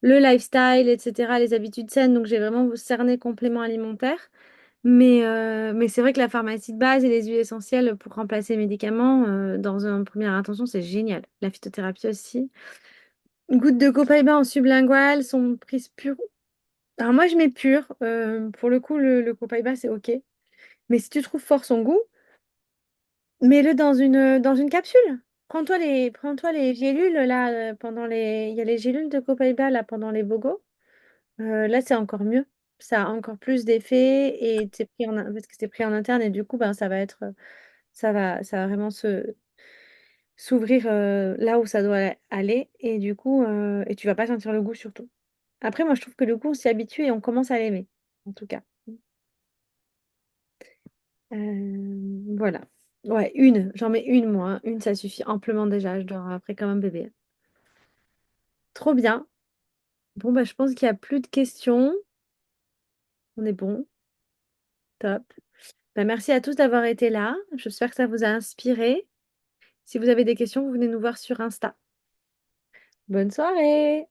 le lifestyle, etc., les habitudes saines. Donc j'ai vraiment cerné compléments alimentaires. Mais c'est vrai que la pharmacie de base et les huiles essentielles pour remplacer les médicaments, dans une première intention, c'est génial. La phytothérapie aussi. Gouttes de copaïba en sublingual sont prises pures. Alors moi, je mets pur. Pour le coup, le copaïba, c'est OK. Mais si tu trouves fort son goût, mets-le dans une capsule. Prends-toi les gélules, là, Il y a les gélules de copaïba, là, pendant les bobos. Là, c'est encore mieux. Ça a encore plus d'effet et parce que c'est pris en interne et du coup, ben, ça va vraiment s'ouvrir là où ça doit aller et du coup, et tu vas pas sentir le goût surtout. Après, moi, je trouve que le goût, on s'y habitue et on commence à l'aimer, en tout cas. Voilà. Ouais, j'en mets une moi, hein. Une, ça suffit amplement déjà. Je dors après comme un bébé. Trop bien. Bon, bah, je pense qu'il n'y a plus de questions. On est bon. Top. Bah, merci à tous d'avoir été là. J'espère que ça vous a inspiré. Si vous avez des questions, vous venez nous voir sur Insta. Bonne soirée!